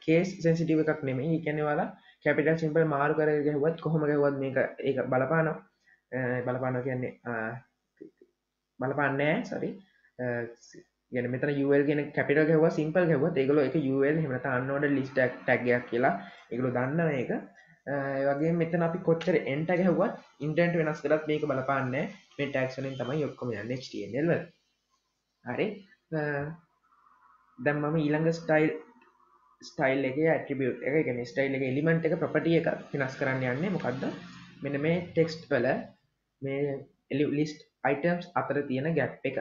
case sensitive එකක් නෙමෙයි. ඒ කියන්නේ ඔයාලා capital simple මාරු කරගෙන ගහුවත් කොහොම ගහුවත් මේක ඒක බලපානවා. බලපානවා කියන්නේ බලපාන්නේ නැහැ sorry. කියන්නේ මෙතන UL කියන capital ගහුවා simple ගහුවත් ඒගොල්ලෝ ඒක UL එහෙම නැත්නම් unordered list tag එකක් කියලා ඒගොල්ලෝ දන්නවා මේක. ඒ වගේම මෙතන අපි කොච්චර end tag ගහුවත් indent වෙනස් කරලත් මේක බලපාන්නේ නැහැ. මේ tags වලින් තමයි ඔක්කොම යන්නේ HTML වල. හරි. දැන් මම ඊළඟ style එකේ attribute එක කියන්නේ style එකේ element එක property එක වෙනස් කරන්න යන්නේ මොකද්ද? මෙන්න මේ text වල මේ list items අතර තියෙන gap එක.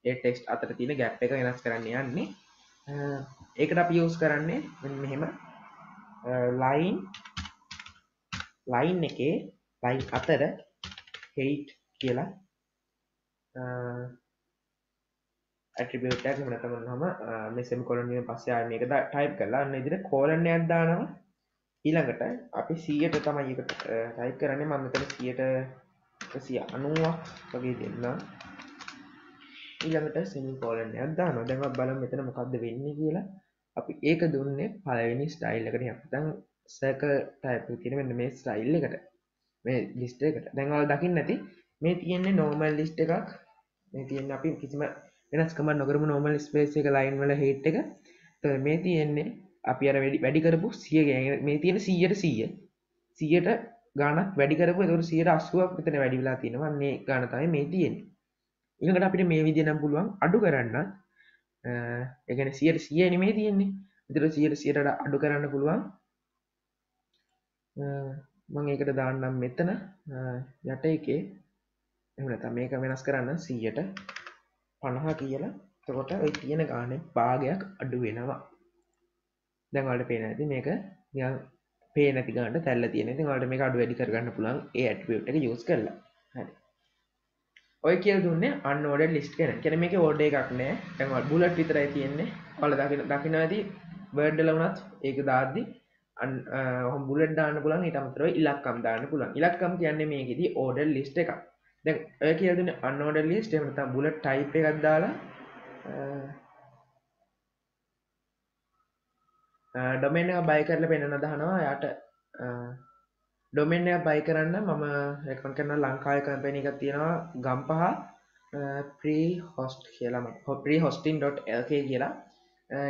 ඒ text අතර තියෙන gap එක වෙනස් කරන්න යන්නේ. ඒකට අපි use කරන්නේ මෙන්න මෙහෙම line එකේ line අතර height කියලා ඇට්‍රිබියුට් එකක් එහෙම නැත්නම් මොනවාම මේ semicolon එකෙන් පස්සේ ආයෙ මේක ටයිප් කරලා අන්න ඉදිරියට colon එකක් දානවා ඊළඟට අපි 100ට තමයි ඒක ටයිප් කරන්නේ මම මෙතන 190ක් වගේ දෙන්නම් ඊළඟට semicolon එකක් දානවා දැන් අපි බලමු මෙතන මොකද්ද වෙන්නේ කියලා අපි ඒක දුන්නේ පළවෙනි ස්ටයිල් එකට නැත්නම් circle type එක තියෙන මෙන්න මේ ස්ටයිල් එකට මේ ලිස්ට් එකට දැන් ඔයාලා දකින්න ඇති මේ තියෙන්නේ normal list එකක් මේ තියෙන්නේ අපි කිසිම වෙනස්කමක් නොකරමු normal space එක line වල height එක එතකොට මේ තියෙන්නේ අපි අර වැඩි කරපු 100 මේ තියෙන 100ට 100ට ගාණක් වැඩි කරපු එතකොට 180ක් මෙතන වැඩි වෙලා තියෙනවා මේ ගාණ තමයි මේ තියෙන්නේ ඊළඟට අපිට මේ විදිහ නම් පුළුවන් අඩු කරන්න ඒ කියන්නේ 100ට 100 නෙමෙයි තියෙන්නේ එතකොට 100ට අඩු කරන්න පුළුවන් මම ඒකට දාන්නම් මෙතන යට එකේ එහෙම නැත්නම් මේක වෙනස් කරන්න 100ට 50 කියලා එතකොට ওই තියෙන ගානේ භාගයක් අඩු වෙනවා දැන් ඔයාලට පේනවා ඇති මේක නිකන් පේන්නේ නැති ගානට තැල්ල තියෙන. ඉතින් ඔයාලට මේක අඩු වැඩි කරගන්න පුළුවන් ඒ ඇට්‍රිබියුට් එක යූස් කරලා. හරි. ඔය කියලා දුන්නේ unordered list ගැන. කියන්නේ මේකේ order එකක් නැහැ. දැන් ඔයාලා bullet විතරයි තියෙන්නේ. ඔයාලා දකින්න ඇති word වල වුණත් ඒක දාද්දි ඔහොම bullet දාන්න පුළුවන්. ඊට අමතරව ඉලක්කම් දාන්න පුළුවන්. ඉලක්කම් කියන්නේ මේකෙදි ordered list එකක්. දැන් ඔය කියලා දුන්නේ unordered list එහෙම නැත්නම් bullet type එකක් දාලා ඩොමේන් එක බයි කරලා පෙන්වන්න දහනවා යාට ඩොමේන් එක බයි කරන්න මම රෙකමන්ඩ් කරනවා ලංකාවේ කම්පැනි එකක් තියෙනවා ගම්පහ pre-host කියලා pre-hosting.lk කියලා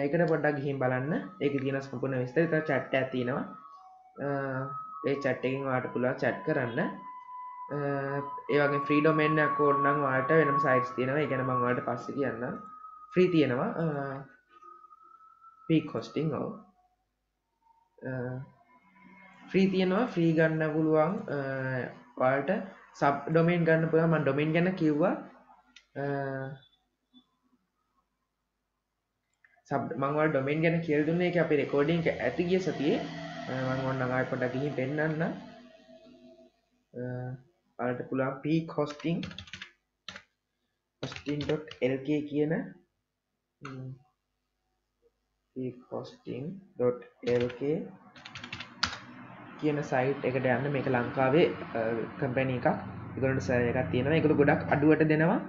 ඒකට පොඩ්ඩක් ගිහින් බලන්න ඒකේ තියෙන සම්පූර්ණ විස්තර ඒතර chat එකක් තියෙනවා ඒ chat එකෙන් ඔයාලට පුළුවන් chat කරන්න ඒ වගේ free domain එකක් ඕන නම් ඔයාලට වෙනම sites තියෙනවා ඒ කියන්නේ මම ඔයාලට පස්සේ කියන්නම් free තියෙනවා peak hosting ඔව් ෆ්‍රී තියෙනවා ෆ්‍රී ගන්න පුළුවන් ඔයාලට සබ් ඩොමේන් ගන්න පුළුවන් මම ඩොමේන් ගැන කිව්වා සබ් මම ඔයාලට ඩොමේන් ගැන කියලා දුන්නේ ඒක අපේ රෙකෝඩින් එක ඇති ගිය සතියේ මම ඕනනම් ආයෙ පොඩ්ඩක් ගිහින් පෙන්නන්න ඔයාලට පුළුවන් peak hosting.lk කියන peakhosting.lk කියන සයිට් එකට යන්න මේක ලංකාවේ කම්පැනි එකක් ඒගොල්ලන්ට සර්වර් එකක් තියෙනවා ඒගොල්ලෝ ගොඩක් අඩුවට දෙනවා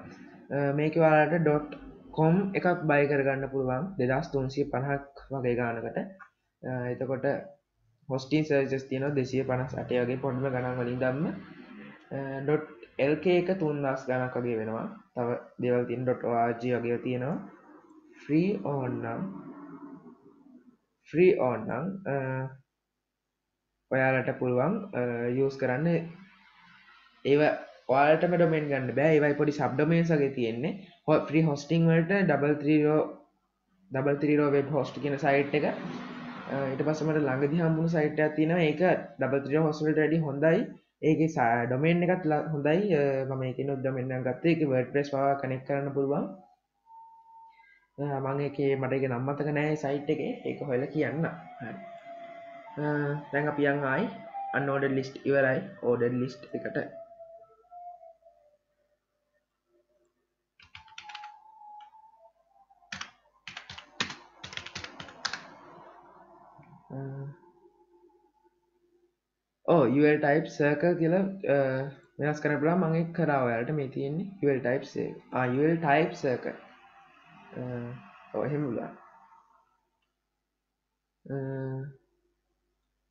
මේකේ ඔයාලට .com එකක් බයි කරගන්න පුළුවන් 2350ක් වගේ ගානකට එතකොට hosting services තියෙනවා 258 වගේ පොඩ්ඩම ගණන් වලින් දැම්ම .lk එක 3000 ගණක් වගේ වෙනවා තව දේවල් තියෙන .org වගේ තියෙනවා free on නම් ඔයාලට පුළුවන් යූස් කරන්න ඒව ඔයාලටම ඩොමේන් ගන්න බෑ ඒවයි පොඩි සබ් ඩොමේන්ස් වගේ තියෙන්නේ ෆ්‍රී හොස්ටිං වලට 330 web host කියන සයිට් එක ඊට පස්සේ මට ළඟදී හම්බුණු සයිට් එකක් තියෙනවා ඒක 330 host වලට වැඩි හොඳයි ඒකේ ඩොමේන් එකත් හොඳයි මම ඒකේ ඩොමේන් එකක් ගත්තා ඒකේ WordPress පවා කනෙක්ට් කරන්න පුළුවන් මම ඒකේ මට ඒක නම් මතක නෑ සයිට් එකේ ඒක හොයලා කියන්න හරි දැන් අපි යන් ආයි unordered list ඉවරයි ordered list එකට UL type circle කියලා වෙනස් කරන්න පුළුවන් මම ඒක කරා ඔයාලට මේ තියෙන්නේ UL type circle UL type circle එහෙම පුළුවන්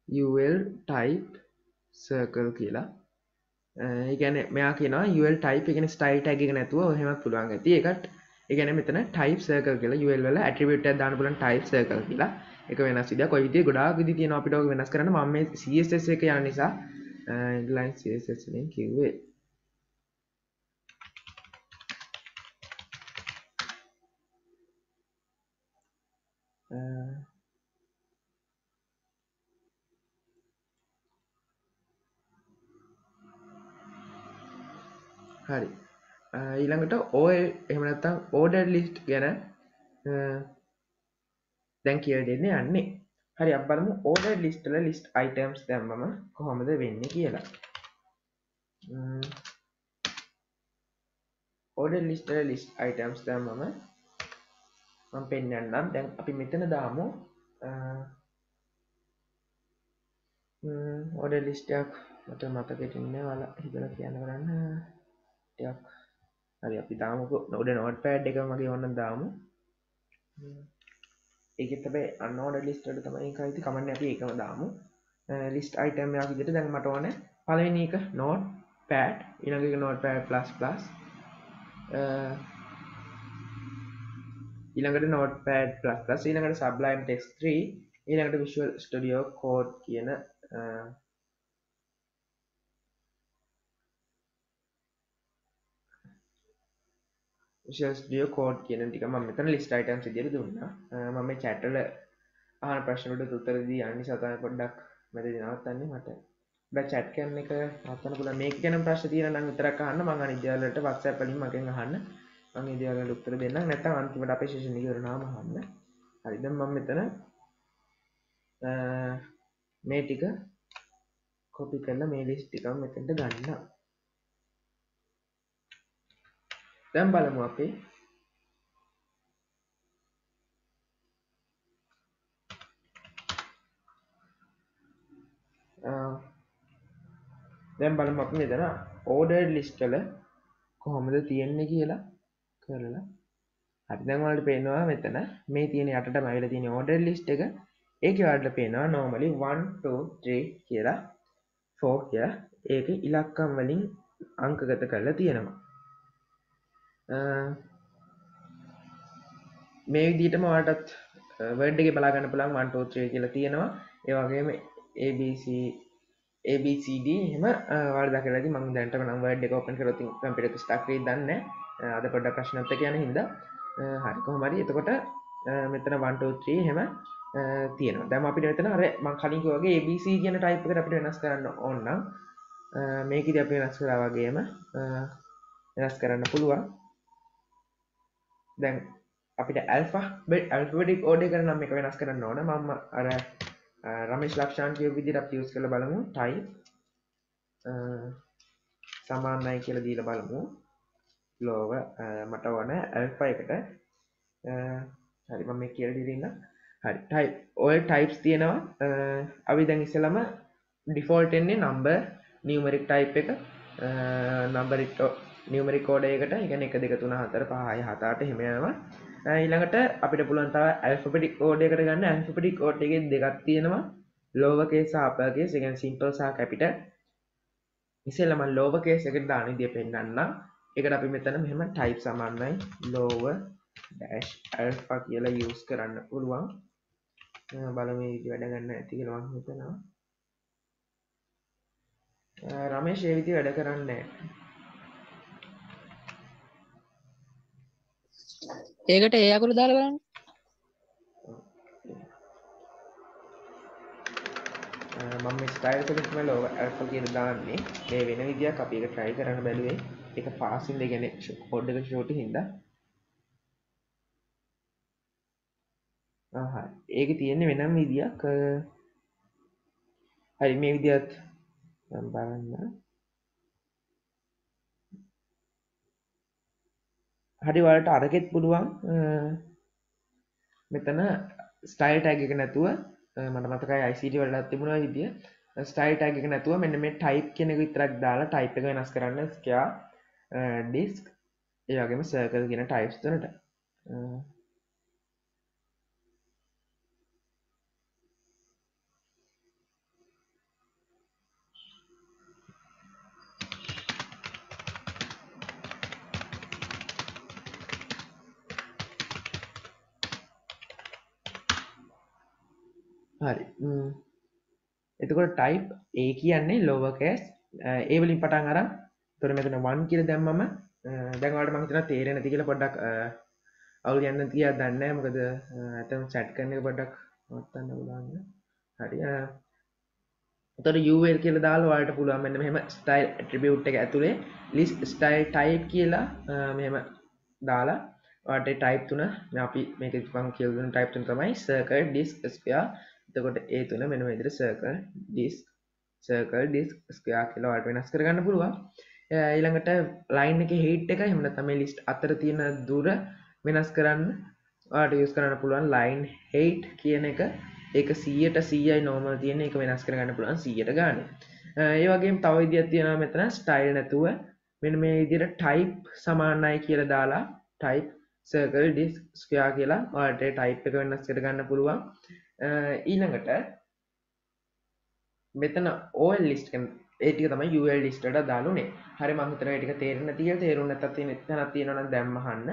UL type circle කියලා ඒ කියන්නේ මෙයා කියනවා UL type ඒ කියන්නේ style tag එක නැතුව එහෙමත් පුළුවන් ඇති ඒකට ඒ කියන්නේ මෙතන type circle කියලා UL වල attribute එකක් දාන්න පුළුවන් type circle කියලා ඒක වෙනස් විදියක් ඔය විදිහේ ගොඩාක් විදි තියෙනවා අපිට ඔක වෙනස් කරන්න මම මේ CSS එක යන නිසා inline CSS වලින් කිව්වේ හරි ඊළඟට OL එහෙම නැත්නම් ordered list ගැන දැන් කියලා දෙන්න යන්නේ හරි අපි බලමු ordered list වල list items දැම්මම කොහොමද වෙන්නේ කියලා ordered list වල list items දැම්මම මම පෙන්නන්නම්. දැන් අපි මෙතන දාමු order list එකක් මට මතකෙට ඉන්නේ ඔයාලා හිතලා කියන්න බලන්න ටිකක් හරි අපි දාමුකෝ order notepad එක මගේ ඕනනම් දාමු ඒකෙත් හැබැයි unordered list වලට තමයි ඒක අයිති කමන්නේ අපි ඒකම දාමු list item එකක් විදිහට දැන් මට ඕනේ පළවෙනි එක notepad ඊළඟ එක notepad++ ඊළඟට notepad++ ඊළඟට sublime text 3 ඊළඟට visual studio code කියන Visual Studio Code කියන ටික මම මෙතන list items විදිහට දුන්නා මම මේ chat වල අහන ප්‍රශ්න වලට උත්තර දී යන නිසා තමයි පොඩ්ඩක් මැදදී නවත්තන්නේ මට බෑ chat කරන එක නවත්තන්න පුළුවන් මේක ගැන ප්‍රශ්න තියෙනවා නම් විතරක් අහන්න මම අනිත් දේවල් වලට WhatsApp වලින් මගෙන් අහන්න මම ඒ දේවල් වලට උත්තර දෙන්නම් නැත්නම් අන්තිමට අපේ session එක ඉවරනාම අහන්න හරි දැන් මම මෙතන මේ ටික copy කරලා මේ list ටිකම මෙතනට ගන්නවා දැන් බලමු අපි දැන් බලමු අපි මෙතන ordered list වල කොහොමද තියෙන්නේ කියලා කරලා හරි දැන් ඔයාලට පේනවා මෙතන මේ තියෙන යටටම ඇවිල්ලා තියෙන ordered list එක ඒකේ ඔයාලට පේනවා normally 1 2 3 කියලා 4 කියලා ඒක ඉලක්කම් වලින් අංකගත කරලා තියෙනවා මේ විදිහටම ඔයාලටත් word එකේ බලා ගන්න පුළුවන් 1 2 3 කියලා තියෙනවා ඒ වගේම ABCD එහෙම ඔයාලා දැකලා ඉතින් මම දැනට නම් word එක open කරලා තින් කම්පියුටර් එක start වෙයි දන්නේ අද පොඩ්ඩක් ප්‍රශ්නත් එක්ක යන හින්දා හරි කොහොම හරි එතකොට මෙතන 1 2 3 එහෙම තියෙනවා දැන් අපිට මෙතන අර මම කලින් කිව්වා වගේ ABC කියන type එකට අපිට වෙනස් කරන්න ඕන නම් මේකෙදි අපි වෙනස් කරා වගේම වෙනස් කරන්න පුළුවන් දැන් අපිට alphabetic order එක නම් මේක වෙනස් කරන්න ඕන මම අර රමේෂ් ලක්ෂාන් කියපු විදිහට අපි යූස් කරලා බලමු type සමානයි කියලා දීලා බලමු lower මට ඕන alpha එකට හරි මම මේ කියලා දෙන්න හරි type ඔය types තියෙනවා අපි දැන් ඉස්සෙල්ලාම default එන්නේ number numeric type එක numeric order එකට ඒ කියන්නේ 1 2 3 4 5 6 7 8 එහෙම යනවා ඊළඟට අපිට පුළුවන් තව alphabetic order එකට ගන්න alphabetic order එකේ දෙකක් තියෙනවා lower case සහ upper case ඒ කියන්නේ simple සහ capital ඉතින් මම lower case එකට දාන විදිය පෙන්නන්නම් ඒකට අපි මෙතන මෙහෙම type සමානයි lower dash alpha කියලා use කරන්න පුළුවන් බලමු මේ විදිය වැඩ ගන්න ඇති කියලා මම හිතනවා රමේෂ් ඒ විදිය වැඩ කරන්නේ ඒකට ඒ අකුරු දාලා බලන්න. මම මේ ස්ටයිල් එකෙන් තමයි ලෝගෝ alpha කියලා දාන්නේ. මේ වෙන විදියක් අපි ඒක try කරන්න බැලුවේ. ඒක fast ඉඳ කියන්නේ code එක short හින්දා. හරි. ඒකේ තියෙන්නේ වෙනම විදියක්. හරි මේ විදියත් මම බලන්න. හරි ඔයාලට අරගෙත් පුළුවන් මෙතන ස්ටයිල් ටැග් එක නැතුව මට මතකයි ICT වලට තිබුණා විදිය ස්ටයිල් ටැග් එක නැතුව මෙන්න මේ type කියන එක විතරක් දාලා type එක වෙනස් කරන්න square disk ඒ වගේම circle කියන types තුනට හරි එතකොට type A කියන්නේ lower case ඒ වලින් පටන් අරන් එතකොට මෙතන 1 කියලා දැම්මම දැන් ඔයාලට මම හිතනවා තේරෙන්නේ නැති කියලා පොඩ්ඩක් අවුල් යන්න තියා දන්නේ නැහැ මොකද නැත්නම් chat කරන එක පොඩ්ඩක් නවත්තන්න පුළුවන් හරි එතකොට UL කියලා දාලා ඔයාලට පුළුවන් මෙන්න මෙහෙම style attribute එක ඇතුලේ list style type කියලා මෙහෙම දාලා ඔයාලට type තුන අපි මේක මම කියලා දුන්න type තුන තමයි circle disk square එතකොට ඒ තුන මෙන්න මේ විදිහට circle disk square කියලා ඔයාලට වෙනස් කරගන්න පුළුවන් ඊළඟට line එකේ height එක එහෙම නැත්නම් මේ list අතර තියෙන දුර වෙනස් කරන්න ඔයාලට යූස් කරන්න පුළුවන් line height කියන එක ඒක 100ට 100යි normal තියෙන එක වෙනස් කරගන්න පුළුවන් 100ට ගන්න. ඒ වගේම තව විදියක් තියෙනවා මෙතන style නැතුව මෙන්න මේ විදිහට type සමානයි කියලා දාලා type circle disk square කියලා ඔයාලට type එක වෙනස් කරගන්න පුළුවන්. ඊළඟට මෙතන OL list ඒ ටික තමයි UL list එකට දාලුනේ. හරි මම හිතනවා ඒ ටික තේරෙන්නේ නැති කියලා. තේරුම් නැත්තත් තියෙන තැනක් තියෙනවා නම් දැම්ම අහන්න.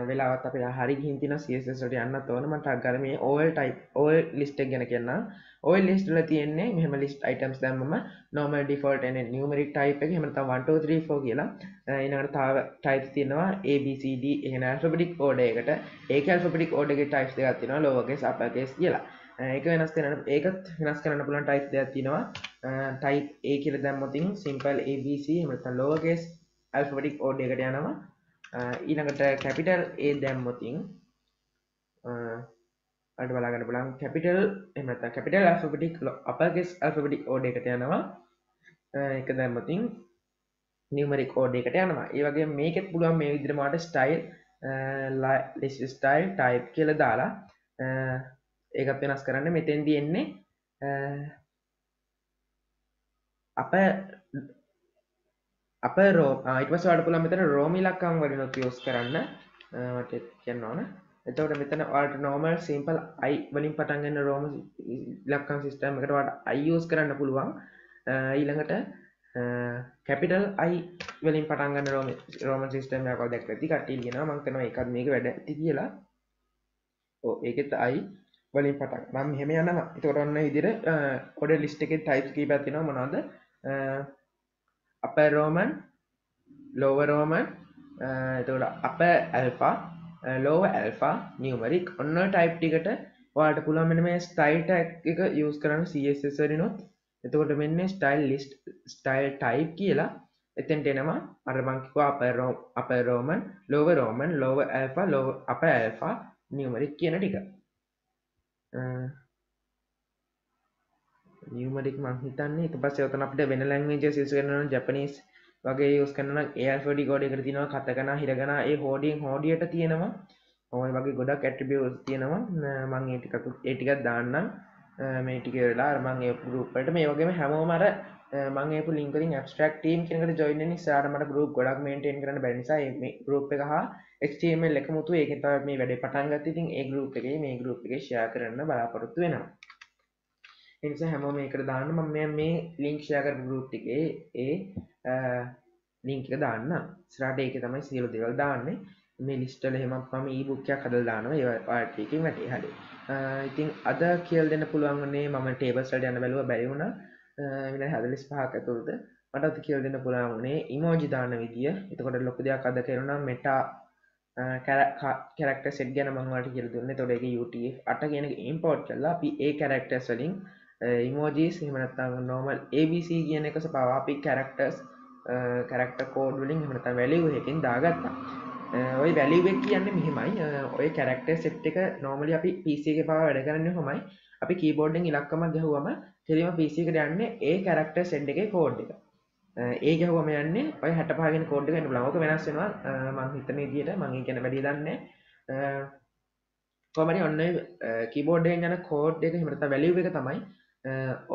වෙලාවත් අපේ හරි ගිහින් තියෙනවා CSS වලට යන්නත් ඕන. මම ටක් ගාලා මේ OL type OL list එක ගැන කියන්නම්. OL list වල තියෙන්නේ මෙහෙම list items දැම්මම normal default එන්නේ numeric type එක. එහෙම නැත්නම් 1 2 3 4 කියලා. ඊළඟට තව types තියෙනවා A B C D එහෙන alphabetic order එකට. ඒකේ alphabetic order එකේ types දෙකක් තියෙනවා lower case upper case කියලා. ඒක වෙනස් කරන්න ඒකත් වෙනස් කරන්න පුළුවන් type දෙකක් තියෙනවා. type A කියලා දැම්මොතින් simple ABC එහෙම නැත්නම් lower case alphabetic order එකට යනවා. ඊළඟට capital A දැම්මොතින් අට බලා ගන්න පුළුවන් capital එහෙම නැත්නම් capital alphabetic upper case alphabetic order එකට යනවා. ඒක දැම්මොතින් numeric order එකට යනවා. ඒ වගේම මේකෙත් පුළුවන් මේ විදිහට මාට style list style type කියලා දාලා ඒකත් වෙනස් කරන්න. මෙතෙන්දී එන්නේ අප රෝ ඊට පස්සේ ඔයාලට පුළුවන් මෙතන රෝම ඉලක්කම් වලිනුත් යූස් කරන්න. මට කියන්න ඕන. එතකොට මෙතන ඔයාලට normal simple I වලින් පටන් ගන්න රෝම ඉලක්කම් සිස්ටම් එකට ඔයාලට I යූස් කරන්න පුළුවන්. ඊළඟට capital I වලින් පටන් ගන්න රෝමන් සිස්ටම් එකක් ඔයාලා දැක්කලා ඇති. කට්ටිය කියනවා මම කරනවා ඒකත් මේක වැඩ ඇති කියලා. ඔව් ඒකෙත් I වලින් පටන් මම මෙහෙම යනවා. එතකොට ඔන්න විදිහට order list එකේ types කීපයක් තියෙනවා මොනවද? upper roman lower roman එතකොට upper alpha lower alpha numeric ඔන්න type ටිකට ඔයාලට පුළුවන් මෙන්න මේ style tag එක use කරන්න CSS වලිනුත්. එතකොට මෙන්න style list style type කියලා එතෙන්ට එනවා. අර මං කිව්වා upper roman lower alpha lower upper alpha numeric කියන ටික. numeric මං හිතන්නේ ඊට පස්සේ උතන අපිට වෙන languages use කරනවා නම් Japanese වගේ use කරනවා නම් ඒ alphabetic order එකට තියෙනවා katakana hiragana ඒ හෝඩියට තියෙනවා. ඔය වගේ ගොඩක් attributes තියෙනවා. මං ඒ ටිකක් දාන්නම් මේ ටික වෙලා අර මං ඒ group වලට මේ වගේම හැමෝම අර මං ඒපු link වලින් abstract team කියන එකට join වෙන්න ඉස්සරහට මට group ගොඩක් maintain කරන්න බැරි නිසා මේ group එක හා HTML එකමුතු ඒකෙන් තමයි මේ වැඩේ පටන් ගත්තේ. ඉතින් ඒ group එකේ මේ group එකේ share කරන්න බලාපොරොත්තු වෙනවා. ඒ නිසා හැමෝම මේකට දාන්න. මම මේ link share කරපු group එකේ ඒ link එක දාන්න. ඉස්සරහට ඒකේ තමයි සියලු දේවල් දාන්නේ. මේ list වල එහෙම මම e-book එකක් හදලා දානවා. ඒ ඔයාලට එකකින් වැටේ. හරි. ඉතින් අද කියලා දෙන්න පුළුවන් වුණේ මම tables වලට යන්න බැලුවා බැරි වුණා. විනාඩි 45ක් ඇතුළත මට අද කියලා දෙන්න පුළුවන් වුණේ emoji දාන විදිය. එතකොට ලොකු දෙයක් අද කරුණා meta character set ගැන මම ඔයාලට කියලා දුන්නා. එතකොට ඒක UTF-8 කියන එක import කරලා අපි ඒ characters වලින් emojis එහෙම නැත්නම් normal ABC කියන එක සපාවා අපි character code වලින් එහෙම නැත්නම් value එකකින් දාගත්තා. ඔය value එක කියන්නේ මෙහෙමයි. ඔය character set එක normally අපි PC එකේ පාවා වැඩ කරන්නේ කොහොමයි? අපි keyboard එකෙන් ඉලක්කමක් ගහුවම කෙලින්ම PC එකට යන්නේ ඒ character set එකේ code එක. ඒ ගහුවම යන්නේ ඔය 65 කියන code එක එන්න බලන්න. ඕක වෙනස් වෙනවා. මම හිතන විදිහට මම ඒක ගැන වැඩි දන්නේ නැහැ. කොහොමද ඔන්න keyboard එකෙන් යන code එක එහෙම නැත්නම් value එක තමයි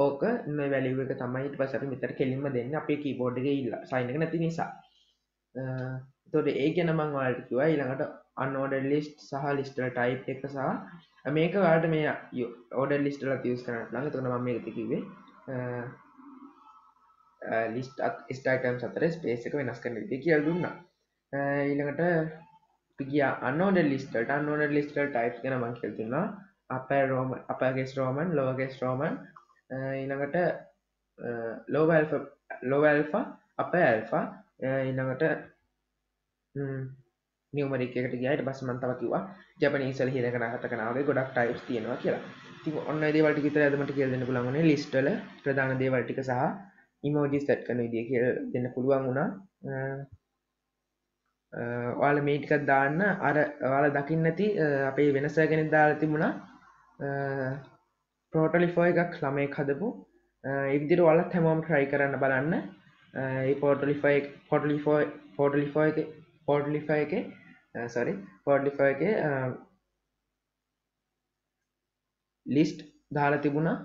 ඕක මේ value එක තමයි ඊට පස්සේ අපි මෙතන කෙලින්ම දෙන්නේ අපේ keyboard එකේ sign එක නැති නිසා. එතකොට ඒ ගැන මම ඔයාලට කිව්වා. ඊළඟට unordered list සහ list වල type එක සහ මේක ඔයාලට මේ ordered list වලත් use කරන්න පුළුවන්. එතකොට මම මේකත් කිව්වේ list items අතර space එක වෙනස් කරන විදිහ කියලා දුන්නා. ඊළඟට අපි ගියා unordered list වලට. unordered list වල types ගැන මම කියලා දුන්නා. upper case roman lower case roman ඊළඟට lower alpha upper alpha ඊළඟට numeric එකට ගියා. ඊට පස්සේ මම තව කිව්වා Japanese වල හිරකන හතකන වගේ ගොඩක් types තියෙනවා කියලා. ඉතින් ඔන්න ඒ දේවල් ටික විතරයි අද මට කියලා දෙන්න පුළුවන් වුණේ. list වල ප්‍රධාන දේවල් ටික සහ emojis set කරන විදිය කියලා දෙන්න පුළුවන් වුණා. ඔයාලා මේ ටිකක් දාන්න අර ඔයාලා දකින්න නැති අපේ වෙනස ගැන දාලා තිබුණා. Portalify එකක් ළමයෙක් හදපු. ඒ විදිහට ඔයාලත් හැමෝම try කරන්න බලන්න. ඒ Portalify එකේ list දාලා තිබුණා,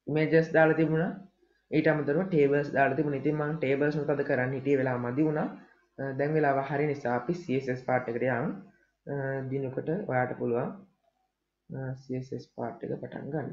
images දාලා තිබුණා, ඊට අමතරව tables දාලා තිබුණා. ඉතින් මම tables මොකද කරන්න හිටියේ වෙලාව මදි වුණා. දැන් වෙලාව හරි නිසා අපි CSS part එකට යමු. දිනකට ඔයාට පුළුවන් CSS part එක පටන් ගන්න.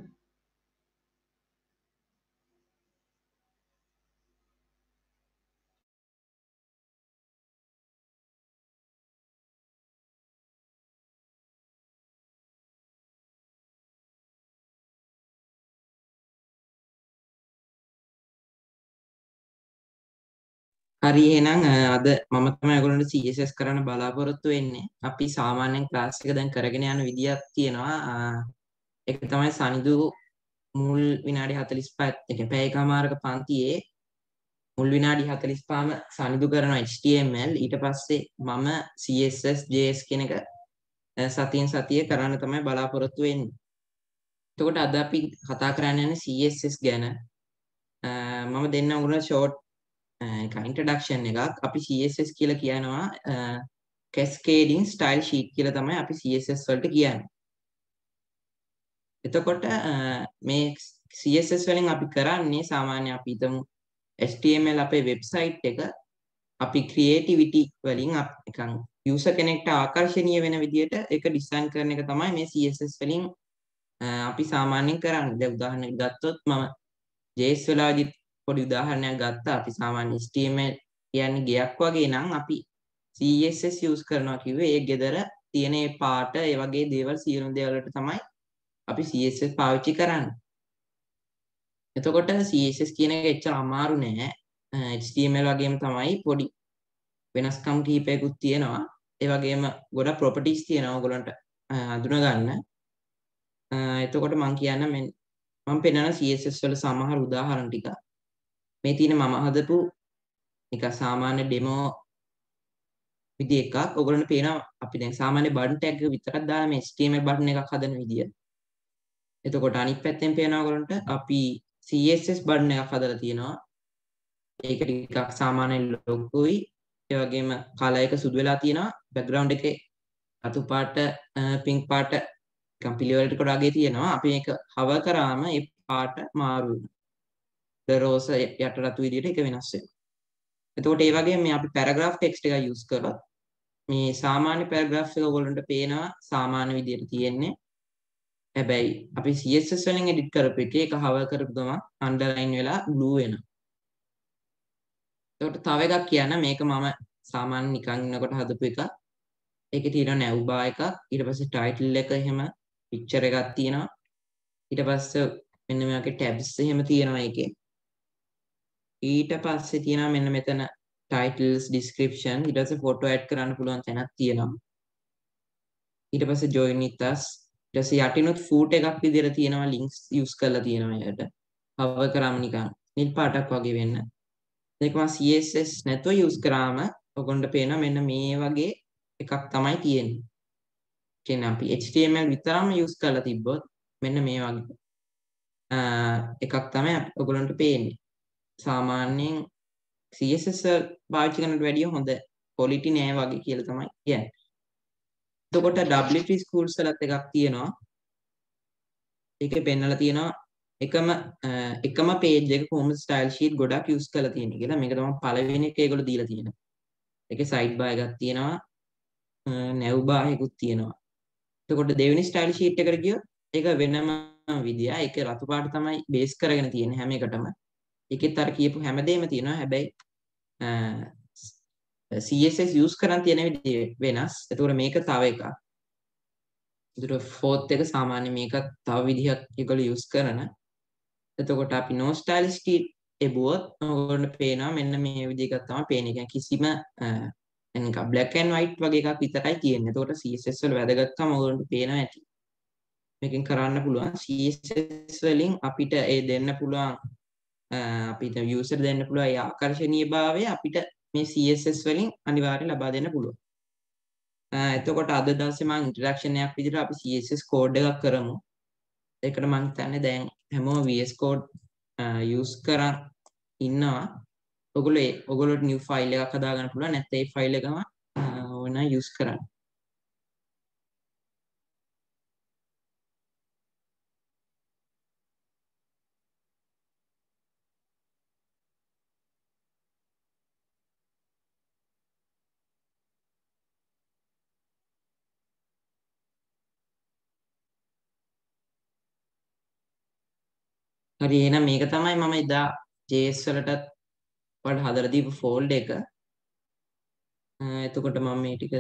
හරි එහෙනම් අද මම තමයි ඔයගොල්ලන්ට CSS කරන්න බලාපොරොත්තු වෙන්නේ. අපි සාමාන්‍යයෙන් ක්ලාස් එක දැන් කරගෙන යන විදියක් තියෙනවා. ඒක තමයි සනිදු මුල් විනාඩි 45 ඒ කියන්නේ පැය එකමාරක පන්තියේ මුල් විනාඩි 45ම සනිදු කරනවා HTML. ඊට පස්සේ මම CSS JS කියන එක සතියෙන් සතිය කරන්න තමයි බලාපොරොත්තු වෙන්නේ. එතකොට අද අපි කතා කරන්න යන්නේ CSS ගැන. මම දෙන්න උගුණ ෂෝට් ඉන්ට්‍රොඩක්ෂන් එකක්. අපි CSS කියලා කියනවා cascading style sheet කියලා තමයි අපි CSS වලට කියන්නේ. එතකොට මේ CSS වලින් අපි කරන්නේ සාමාන්‍ය අපි හිතමු HTML අපේ වෙබ්සයිට් එක අපි ක්‍රියේටිවිටි වලින් නිකන් යූසර් කෙනෙක්ට ආකර්ෂණීය වෙන විදිහට ඒක ඩිසයින් කරන එක තමයි මේ CSS වලින් අපි සාමාන්‍යයෙන් කරන්නේ. දැන් උදාහරණයක් ගත්තොත් මම JS වලදී පොඩි උදාහරණයක් ගත්තා. අපි සාමාන්‍ය HTML කියන්නේ ගයක් වගේ නම් අපි CSS use කරනවා කිව්වේ ඒ ගෙදර තියෙන ඒ පාට ඒ වගේ දේවල් සියලු දේවල් වලට තමයි අපි CSS පාවිච්චි කරන්නේ. එතකොට CSS කියන එක එච්චර අමාරු නෑ. HTML වගේම තමයි පොඩි වෙනස්කම් කිහිපයකුත් තියෙනවා. ඒ වගේම ගොඩක් properties තියෙනවා ඔයගොල්ලන්ට අඳුන ගන්න. එතකොට මම කියන්න මම පෙන්නන CSS වල සමහර උදාහරණ ටික. මේ තියෙන මම හදපු එක සාමාන්‍ය ඩෙමෝ විදි එකක්. ඔයගොල්ලන්ට පේනවා අපි දැන් සාමාන්‍ය බටන් ටැග් එක විතරක් දාලා මේ HTML බටන් එකක් හදන විදිය. එතකොට අනිත් පැත්තෙන් පේනවා ඔයගොල්ලන්ට අපි CSS බටන් එකක් හදලා තියෙනවා. ඒක ටිකක් සාමාන්‍ය ලොකුයි. ඒ වගේම කලර් එක සුදු වෙලා තියෙනවා. බෑග්ග්‍රවුන්ඩ් එකේ රතු පාට පින්ක් පාට පිළිවෙලට වගේ තියෙනවා. අපි මේක හවර් කරාම ඒ පාට මාරු වෙනවා. රෝස යට රතු විදිහට ඒක වෙනස් වෙනවා. එතකොට ඒ වගේම මේ අපි පැරග්‍රාෆ් ටෙක්ස්ට් එකක් යූස් කරොත් මේ සාමාන්‍ය පැරග්‍රාෆ් එක ඔයගොල්ලන්ට පේනවා සාමාන්‍ය විදිහට තියෙන්නේ. හැබැයි අපි CSS වලින් එඩිට් කරපු එකේ ඒක හවර් කරපු ගමන් අන්ඩර්ලයින් වෙලා බ්ලූ වෙනවා. එතකොට තව එකක් කියන්න මේක මම සාමාන්‍ය නිකන් ඉන්නකොට හදපු එක. ඒකේ තියෙන නැව් බා එකක්. ඊට පස්සේ ටයිටල් එක එහෙම පික්චර් එකක් තියෙනවා. ඊට පස්සේ මෙන්න මේ වගේ ටැබ්ස් එහෙම තියෙනවා ඒකේ. ඊට පස්සේ තියෙනවා මෙන්න මෙතන titles description. ඊට පස්සේ ෆොටෝ ඇඩ් කරන්න පුළුවන් තැනක් තියෙනවා. ඊට පස්සේ join with us. ඊට පස්සේ යටිනුත් foot එකක් විදිහට තියෙනවා links use කරලා තියෙනවා එකට. hover කරාම නිකන් නිල් පාටක් වගේ වෙන්න. ඒක මම CSS නැතුව use කරාම ඔයගොල්ලන්ට පේනවා මෙන්න මේ වගේ එකක් තමයි තියෙන්නේ. කියන්නේ අපි HTML විතරම use කරලා තිබ්බොත් මෙන්න මේ වගේ එකක් තමයි ඔයගොල්ලන්ට පේන්නේ. සාමාන්‍යයෙන් CSS පාවිච්චි කරනට වැඩිය හොඳ quality නෑ වගේ කියලා තමයි කියන්නේ. එතකොට WP schools වලත් එකක් තියෙනවා. ඒකේ පෙන්නලා තියෙනවා එකම page එක කොහොමද style sheet ගොඩක් use කරලා තියෙන්නේ කියලා. මේක තමයි පළවෙනි එක ඒගොල්ලෝ දීලා තියෙනවා. ඒකේ side bar එකක් තියෙනවා. nav bar එකකුත් තියෙනවා. එතකොට දෙවෙනි style sheet එකට ගියොත් ඒක වෙනම විදියයි. ඒක රතු පාට තමයි base කරගෙන තියෙන්නේ හැම එකටම. ඒකෙත් අර කියපු හැමදේම තියෙනවා. හැබැයි CSS use කරන් තියෙන විදිය වෙනස්. එතකොට මේක තව එකක්. එතකොට fourth එක සාමාන්‍ය මේක තව විදිහක් ඒගොල්ලෝ use කරන. එතකොට අපි no style sheet එබුවොත් ඔයගොල්ලන්ට පේනවා මෙන්න මේ විදිහක් තමයි පේන්නේ. කියන්නේ කිසිම නිකන් black and white වගේ එකක් විතරයි තියෙන්නේ. එතකොට CSS වල වැදගත්කම ඔයගොල්ලන්ට පේනවා ඇති. මේකෙන් කරන්න පුළුවන් CSS වලින් අපිට ඒ දෙන්න පුළුවන් අපිට user දෙන්න පුළුවන් ඒ ආකර්ශනීයභාවය අපිට මේ CSS වලින් අනිවාර්යයෙන් ලබා දෙන්න පුළුවන්. එතකොට අද දවසේ මම ඉන්ට්‍රොඩක්ෂන් එකක් විදිහට අපි CSS කෝඩ් එකක් කරමු. ඒකට මම හිතන්නේ දැන් හැමෝම VS Code use කරන් ඉන්නවා. ඔයගොල්ලෝ new file එකක් හදා ගන්න පුළුවන්. නැත්නම් ඒ file එකම ඕන use කරන්න. හරි එහෙනම් මේක තමයි මම එදා JS වලටත් වල හදලා දීපු ෆෝල්ඩර් එක. එතකොට මම මේ ටික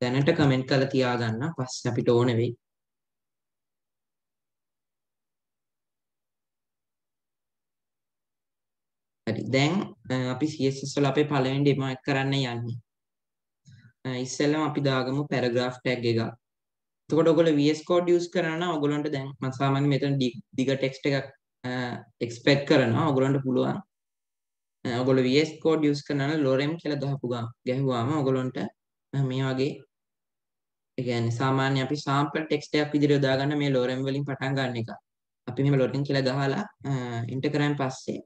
දැනට කමෙන්ට් කරලා තියාගන්න. පස්සේ අපිට ඕන වෙයි. හරි දැන් අපි CSS වල අපේ පළවෙනි ඩෙමෝ එක කරන්න යන්නේ. ඉස්සෙල්ලම අපි දාගමු paragraph tag එක. එතකොට ඔයගොල්ලෝ VS Code use කරනවා නම් ඔයගොල්ලන්ට දැන් මම සාමාන්‍යයෙන් මෙතන දිග text එකක් expect කරනවා. ඔයගොල්ලන්ට පුළුවන් ඔයගොල්ලෝ VS Code use කරනවා නම් lorem කියලා ගැහුවාම ඔයගොල්ලන්ට මේ වගේ ඒ කියන්නේ සාමාන්‍ය අපි sample text එකක් විදිහට යොදා ගන්න මේ lorem වලින් පටන් ගන්න එක. අපි මෙහෙම lorem කියලා ගහලා enter කරාන් පස්සේ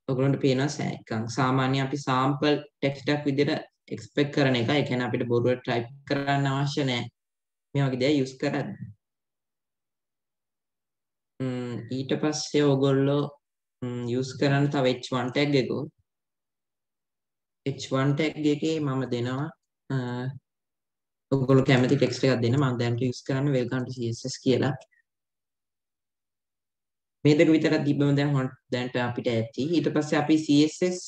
ඔයගොල්ලන්ට පේනවා සාමාන්‍ය අපි sample text එකක් විදිහට expect කරන එක. ඒ කියන්නේ අපිට බොරුවට type කරන්න අවශ්‍ය නැහැ. මේ වගේ දේවල් use කරද්දී. ඊට පස්සේ ඔයගොල්ලෝ use කරන තව h1 tag එක. h1 tag එකේ මම දෙනවා ඔයගොල්ලෝ කැමති text එකක් දෙන්න. මම දැන් use කරන්නේ welcome to CSS කියලා. මේ දෙක විතරක් තිබ්බම දැන්ට අපිට ඇති. ඊට පස්සේ අපි CSS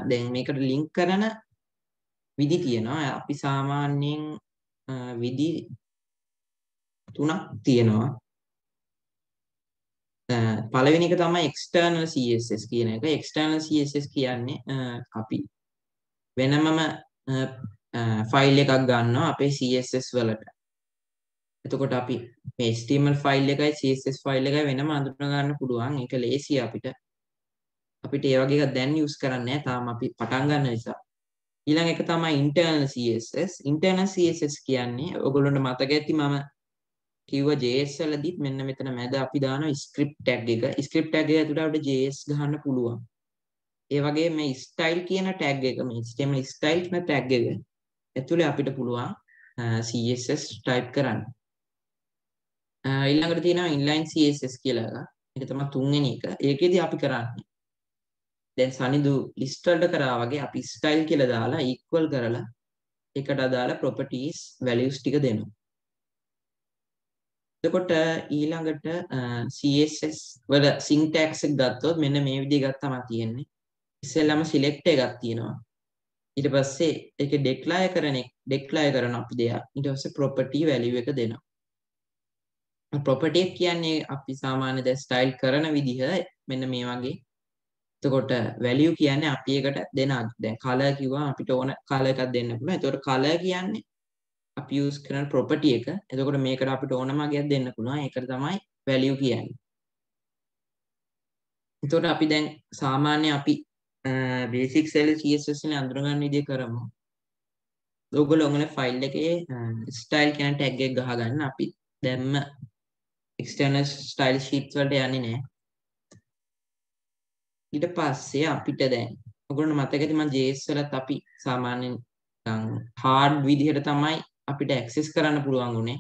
දැන් මේකට link කරන විදි තියෙනවා. අපි සාමාන්‍යයෙන් විදි 3ක් තියෙනවා. පළවෙනි එක තමයි external CSS කියන එක. external CSS කියන්නේ අපි වෙනමම ෆයිල් එකක් ගන්නවා අපේ CSS වලට. එතකොට අපි මේ HTML ෆයිල් එකයි CSS ෆයිල් එකයි වෙනම අඳුන ගන්න පුළුවන්. ඒක ලේසි අපිට. අපිට ඒ වගේ එකක් දැන් use කරන්නේ නැහැ. තාම අපි පටන් ගන්න නිසා. ඊළඟ එක තමයි internal CSS. internal CSS කියන්නේ ඔයගොල්ලන්ට මතක ඇති මම කිව්වා JS වලදීත් මෙන්න මෙතන මැද අපි දානවා script tag එක. script tag එක ඇතුළට අපිට JS ගහන්න පුළුවන්. ඒ වගේ මේ style කියන tag එක මේ HTML style කියන tag එක ඇතුළේ අපිට පුළුවන් CSS type කරන්න. ඊළඟට තියෙනවා inline CSS කියලා එකක්. ඒක තමයි තුන්වෙනි එක. ඒකෙදි අපි කරන්නේ දැන් සනිදු list වලට කරා වගේ අපි style කියලා දාලා equal කරලා ඒකට අදාළ properties values ටික දෙනවා. එතකොට ඊළඟට CSS වල syntax එක ගත්තොත් මෙන්න මේ විදිහ එකක් තමයි තියෙන්නේ. ඉස්සෙල්ලාම select එකක් තියෙනවා. ඊට පස්සේ ඒකේ declare කරන අපි දෙයක්. ඊට පස්සේ property value එක දෙනවා. property කියන්නේ අපි සාමාන්‍ය දැන් style කරන විදිහ මෙන්න මේ වගේ. එතකොට value කියන්නේ අපි එකට දෙන දැන් color කිව්වම අපිට ඕන color එකක් දෙන්න පුළුවන්. එතකොට color කියන්නේ අපි use කරන property එක. එතකොට මේකට අපිට ඕනම වගේක් දෙන්න පුළුවන්. ඒකට තමයි value කියන්නේ. එතකොට අපි දැන් සාමාන්‍ය අපි basic cell CSS එකේ අඳුර ගන්න විදිහ කරමු. ඔයගොල්ලෝ ඔයගොල්ලෝ file එකේ style කියන tag එක ගහගන්න. අපි දැම්ම external style sheets වලට යන්නේ නැහැ. ඊට පස්සේ අපිට දැන් ඔයගොල්ලෝ මතක ඇති මම JS වලත් අපි සාමාන්‍යයෙන් hard විදිහට තමයි අපිට access කරන්න පුළුවන් උනේ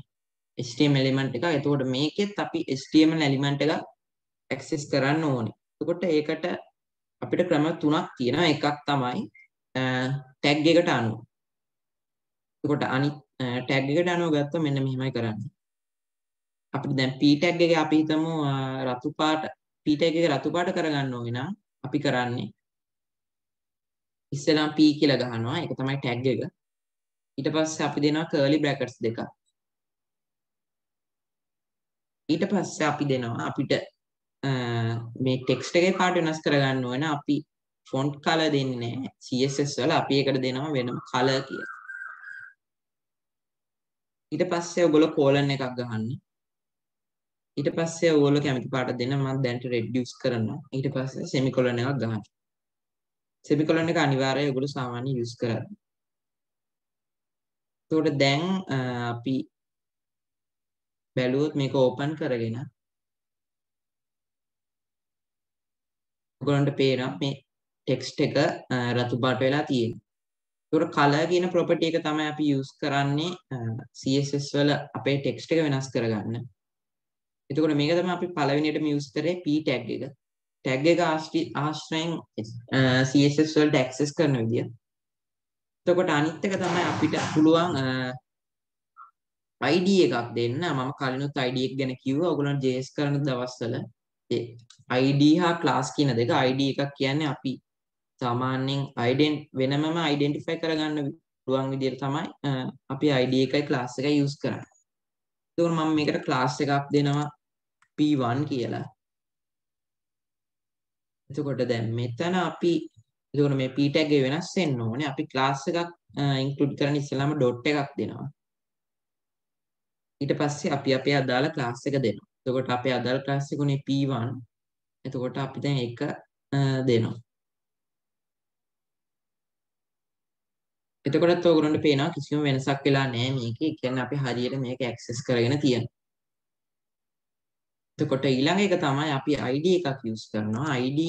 HTML element එක. එතකොට මේකෙත් අපි HTML element එක access කරන්න ඕනේ. එතකොට ඒකට අපිට ක්‍රම තුනක් තියෙනවා. එකක් තමයි tag එකට අනුව. එතකොට අනිත් tag එකට අනුව ගත්තොත් මෙන්න මෙහෙමයි කරන්නේ. අපිට දැන් p tag එක අපි හිතමු රතු පාට p tag එක රතු පාට කරගන්න ඕනේ නම් අපි කරන්නේ ඉස්සෙල්ලාම p කියලා ගහනවා. ඒක තමයි tag එක. ඊට පස්සේ අපි දෙනවා curly brackets දෙකක්. ඊට පස්සේ අපි දෙනවා අපිට මේ text එකේ පාට වෙනස් කරගන්න ඕන අපි font color දෙන්නේ නැහැ CSS වල. අපි ඒකට දෙනවා වෙනම color කියලා. ඊට පස්සේ ඔයගොල්ලෝ colon එකක් ගහන්න. ඊට පස්සේ ඔයගොල්ලෝ කැමති පාට දෙන්න. මම දැන්ට red use කරනවා. ඊට පස්සේ semicolon එකක් ගහන්න. semicolon එක අනිවාර්යයෙන් ඔයගොල්ලෝ සාමාන්‍ය use කරන්නේ. එතකොට දැන් අපි බැලුවොත් මේක ඕපන් කරගෙන ඔයගොල්ලන්ට පේනවා මේ ටෙක්ස්ට් එක රතු පාට වෙලා තියෙනවා. ඒකට color කියන property එක තමයි අපි use කරන්නේ CSS වල අපේ ටෙක්ස්ට් එක වෙනස් කරගන්න. එතකොට මේක තමයි අපි පළවෙනියටම use කරේ p tag එක. tag එක ආශ්‍රයෙන් CSS වලට access කරන විදිය. එතකොට අනිත් එක තමයි අපිට පුළුවන් ID එකක් දෙන්න. මම කලිනුත් ID එක ගැන කිව්වා. ඔයගොල්ලෝ JS කරන දවස්වල ID හා class කියන දෙක. ID එකක් කියන්නේ අපි සාමාන්‍යයෙන් වෙනමම identify කරගන්න පුළුවන් විදිහට තමයි අපි ID එකයි class එකයි use කරන්නේ. එතකොට මම මේකට class එකක් දෙනවා P1 කියලා. එතකොට දැන් මෙතන අපි එතකොට මේ p tag එක වෙනස් වෙන්න ඕනේ. අපි class එකක් include කරන්න ඉස්සෙල්ලාම dot එකක් දෙනවා. ඊට පස්සේ අපි අපේ අදාළ class එක දෙනවා. එතකොට අපේ අදාළ class එක උනේ p1. එතකොට අපි දැන් ඒක දෙනවා. එතකොටත් ඔයගොල්ලන්ට පේනවා කිසිම වෙනසක් වෙලා නැහැ මේකේ. ඒ කියන්නේ අපි හරියට මේක access කරගෙන තියෙනවා. එතකොට ඊළඟ එක තමයි අපි ID එකක් use කරනවා. ID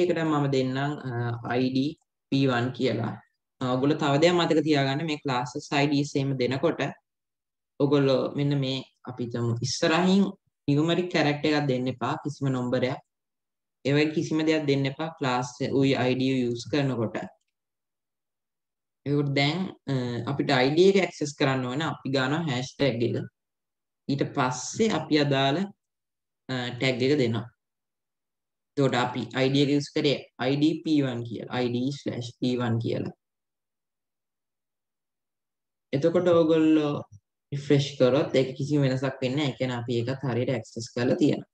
එකට මම දෙන්නම් ID P1 කියලා. ඔයගොල්ලෝ තව දෙයක් මතක තියාගන්න මේ classes IDs එහෙම දෙනකොට ඔයගොල්ලෝ මෙන්න මේ අපි හිතමු ඉස්සරහින් numeric character එකක් දෙන්න එපා කිසිම නම්බරයක්. ඒ වගේ කිසිම දෙයක් දෙන්න එපා class උයි ID use කරනකොට. ඒකට දැන් අපිට ID එක access කරන්න ඕන අපි ගන්නවා hashtag එක. ඊට පස්සේ අපි අදාළ tag එක දෙනවා. එතකොට අපි ID එක use කරේ ID P1 කියලා. ID/P1 කියලා. එතකොට ඔයගොල්ලෝ refresh කරොත් ඒක කිසිම වෙනසක් වෙන්නේ නැහැ. ඒ කියන්නේ අපි ඒකත් හරියට access කරලා තියෙනවා.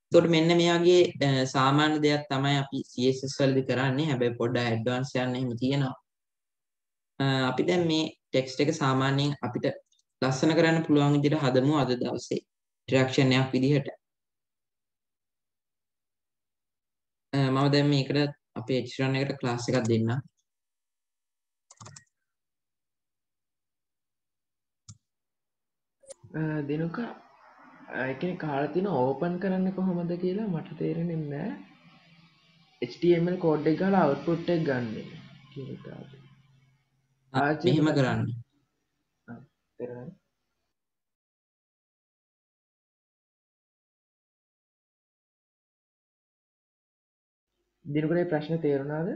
එතකොට මෙන්න මෙයාගේ සාමාන්‍ය දෙයක් තමයි අපි CSS වලදී කරන්නේ. හැබැයි පොඩ්ඩක් advance යන්න එහෙම තියෙනවා. අපි දැන් මේ text එක සාමාන්‍යයෙන් අපිට ලස්සන කරන්න පුළුවන් විදිහට හදමු අද දවසේ interaction එකක් විදිහට. මම දැන් මේකට අපේ H1 එකට class එකක් දෙන්නම්. දිනුක එකනේ කාලා තියෙන ඕපන් කරන්න කොහොමද කියලා මට තේරෙන්නේ නැහැ. HTML කෝඩ් එක ගහලා output එක ගන්න කියලා. මෙහෙම කරන්න. තේරෙනවද? දිනුකේ ප්‍රශ්න තේරුණාද?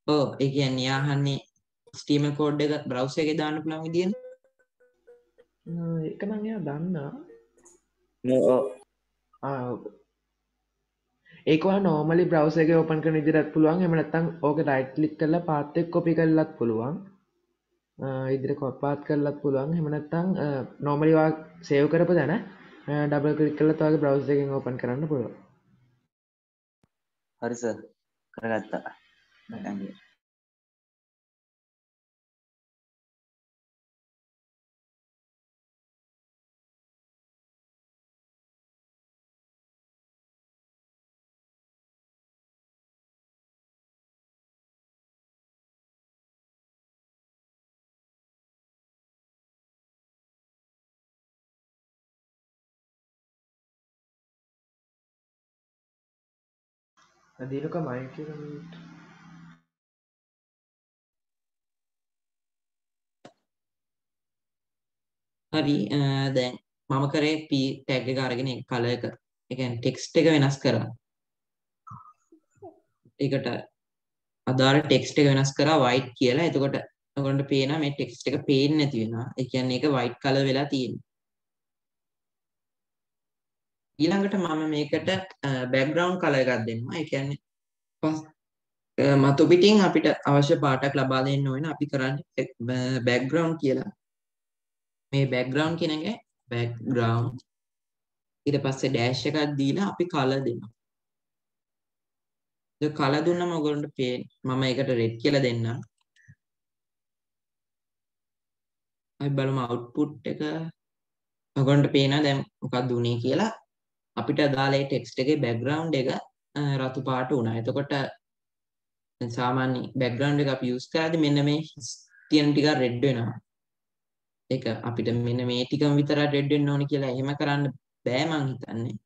ඔව් ඒ කියන්නේ යහන්නේ HTML කෝඩ් එක browser එකේ දාන්න පුළුවන් විදියනේ. ඒක නම් එයා දන්නා. ඒක ඔයා normally browser එකේ open කරන විදිහටත් පුළුවන්. එහෙම නැත්නම් ඕකේ right click කරලා path එක copy කරලත් පුළුවන්. ඉදිරියට path කරලත් පුළුවන්. එහෙම නැත්නම් normally ඔයා save කරපු දැන double click කරලා ඔයාගේ browser එකෙන් open කරන්න පුළුවන්. හරි සර් කරගත්තා. දිනුක mic එක mute. හරි දැන් මම කරේ p tag එක අරගෙන ඒ color එක ඒ කියන්නේ text එක වෙනස් කරා. ඒකට අදාළ text එක වෙනස් කරා white කියලා. එතකොට ඔයගොල්ලන්ට පේනවා මේ text එක පේන්නේ නැති වෙනවා. ඒ කියන්නේ ඒක white color වෙලා තියෙනවා. ඊළඟට මම මේකට background color එකක් දෙන්නවා. ඒ කියන්නේ මතු පිටින් අපිට අවශ්‍ය පාටක් ලබා දෙන්න ඕන අපි කරන්නේ background කියලා. මේ background කියන එක background ඊට පස්සේ dash එකක් දීලා අපි color දෙනවා. ඒ color දුන්නම ඔයගොල්ලන්ට පේන්නේ මම ඒකට red කියලා දෙන්නම්. අපි බලමු output එක ඔයගොල්ලන්ට පේනවා දැන් මොකක්ද උනේ කියලා. අපිට අදාළ ඒ text එකේ background එක රතු පාට වුණා. එතකොට සාමාන්‍ය background එක අපි use කරද්දී මෙන්න මේ තියෙන ටික red වෙනවා. ඒක අපිට මෙන්න මේ ටිකම විතරක් red වෙන්න ඕනේ කියලා එහෙම කරන්න බෑ මං හිතන්නේ.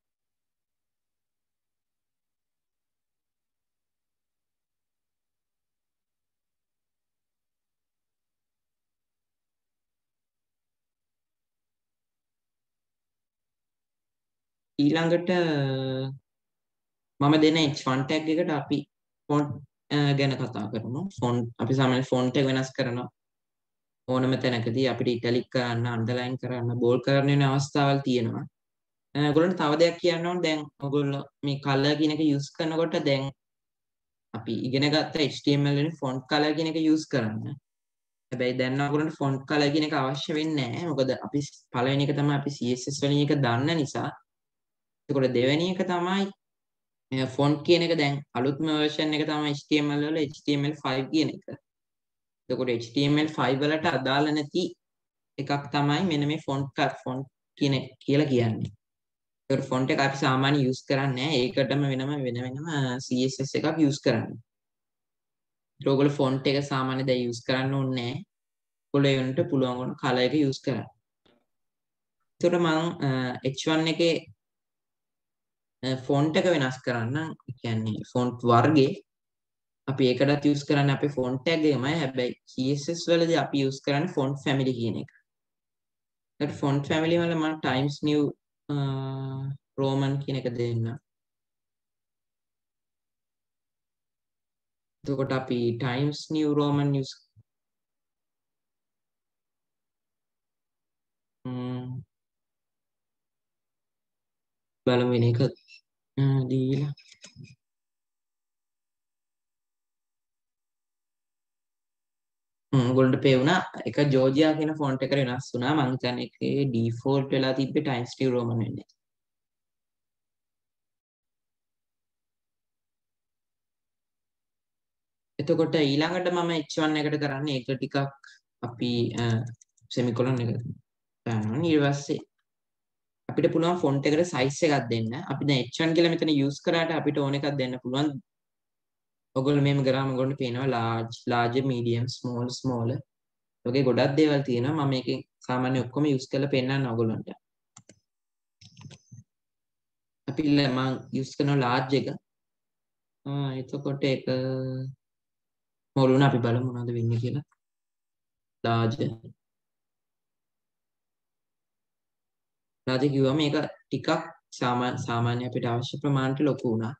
ඊළඟට මම දෙන h1 tag එකට අපි font ගැන කතා කරමු. font අපි සාමාන්‍යයෙන් font එක වෙනස් කරනවා. ඕනම තැනකදී අපිට ඉටැලික් කරන්න, අන්ඩර්ලයින් කරන්න, බෝල්ඩ් කරන්න වෙන අවස්ථාවල් තියෙනවා. ඔයගොල්ලන්ට තව දෙයක් කියන්න ඕන දැන් ඔයගොල්ලෝ මේ කලර් කියන එක යූස් කරනකොට දැන් අපි ඉගෙන ගත්ත HTML වලින් ෆොන්ට් කලර් කියන එක යූස් කරන්න. හැබැයි දැන් ඔයගොල්ලන්ට ෆොන්ට් කලර් කියන එක අවශ්‍ය වෙන්නේ නැහැ. මොකද අපි පළවෙනි එක තමයි අපි CSS වලින් එක දන්න නිසා. එතකොට දෙවෙනි එක තමයි ෆොන්ට් කියන එක දැන් අලුත්ම version එක තමයි HTML වල HTML5 කියන එක. එතකොට HTML5 වලට අදාළ නැති එකක් තමයි මෙන්න මේ ෆොන්ට් කියන කියලා කියන්නේ. ඒකට ෆොන්ට් එක අපි සාමාන්‍ය යූස් කරන්නේ නැහැ. ඒකටම වෙනම CSS එකක් යූස් කරන්නේ. ඒත් ඔයගොල්ලෝ ෆොන්ට් එක සාමාන්‍ය දැන් යූස් කරන්න ඕනේ නැහැ. ඔයගොල්ලෝ ඒ වෙනට පුළුවන් වුණ කලර් එක යූස් කරන්න. ඒකට මම H1 එකේ ෆොන්ට් එක වෙනස් කරන්න. ඒ කියන්නේ ෆොන්ට් වර්ගේ අපි ඒකටත් යූස් කරන්නේ අපේ ෆොන්ට් ටැග් එකමයි. හැබැයි CSS වලදී අපි යූස් කරන්නේ ෆොන්ට් ෆැමිලි කියන එක. ඒකට ෆොන්ට් ෆැමිලි වල මම Times New Roman කියන එක දෙන්න. එතකොට අපි Times New Roman use බලමු වෙන එක දීලා ඔයගොල්ලන්ට පේුණා එක ජෝර්ජියා කියන ෆොන්ට් එකට වෙනස් වුණා. මම හිතන්නේ ඒකේ ඩිෆෝල්ට් වෙලා තිබ්බේ Times New Roman වෙන්නේ. එතකොට ඊළඟට මම H1 එකට කරන්නේ ඒක ටිකක් අපි සෙමිකොලන් එක දානවා. ඊට පස්සේ අපිට පුළුවන් ෆොන්ට් එකට සයිස් එකක් දෙන්න. අපි දැන් H1 කියලා මෙතන යූස් කරාට අපිට ඕන එකක් දෙන්න පුළුවන්. ඔයගොල්ලෝ මේම ගරාම ඔයගොල්ලන්ට පේනවා large medium small ඔගේ ගොඩක් දේවල් තියෙනවා. මම මේකෙන් සාමාන්‍ය ඔක්කොම යූස් කරලා පෙන්නන්න ඔයගොල්ලන්ට. අපි මම යූස් කරන large එක. එතකොට ඒක මොළුණ අපි බලමු මොනවද වෙන්නේ කියලා. large කිව්වම මේක ටිකක් සාමාන්‍ය අපිට අවශ්‍ය ප්‍රමාණයට ලොකු වුණා.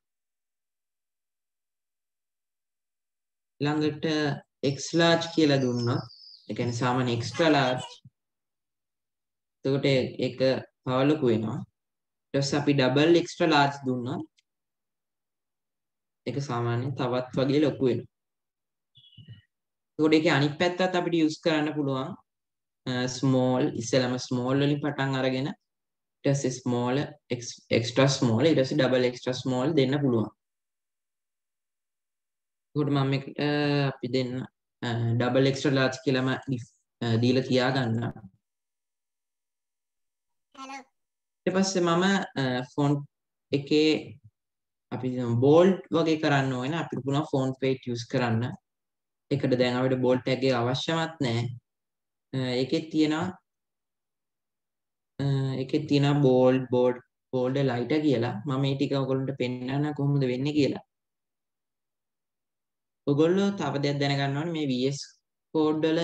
ළඟට x large කියලා දුන්නා. ඒ කියන්නේ සාමාන්‍ය extra large. එතකොට ඒක තව ලොකු වෙනවා. ඊට පස්සේ අපි double extra large දුන්නා. ඒක සාමාන්‍යයෙන් තවත් වගේ ලොකු වෙනවා. එතකොට ඒකේ අනිත් පැත්තත් අපිට යූස් කරන්න පුළුවන්. small ඉස්සෙල්ලාම small වලින් පටන් අරගෙන ඊට පස්සේ small extra small ඊට පස්සේ double extra small දෙන්න පුළුවන්. එතකොට මම මේකට අපි දෙන්න double extra large කියලාම දීලා තියාගන්න. ඊට පස්සේ මම font එකේ අපි bold වගේ කරන්න ඕන අපිට පුළුවන් font weight use කරන්න. ඒකට දැන් අපිට bold tag එක අවශ්‍යමත් නැහැ. ඒකෙත් තියෙනවා bold lighter කියලා. මම මේ ටික ඔයගොල්ලන්ට පෙන්නන්න කොහොමද වෙන්නේ කියලා. ඔයගොල්ලෝ තව දෙයක් දැනගන්න ඕනේ මේ VS Code වල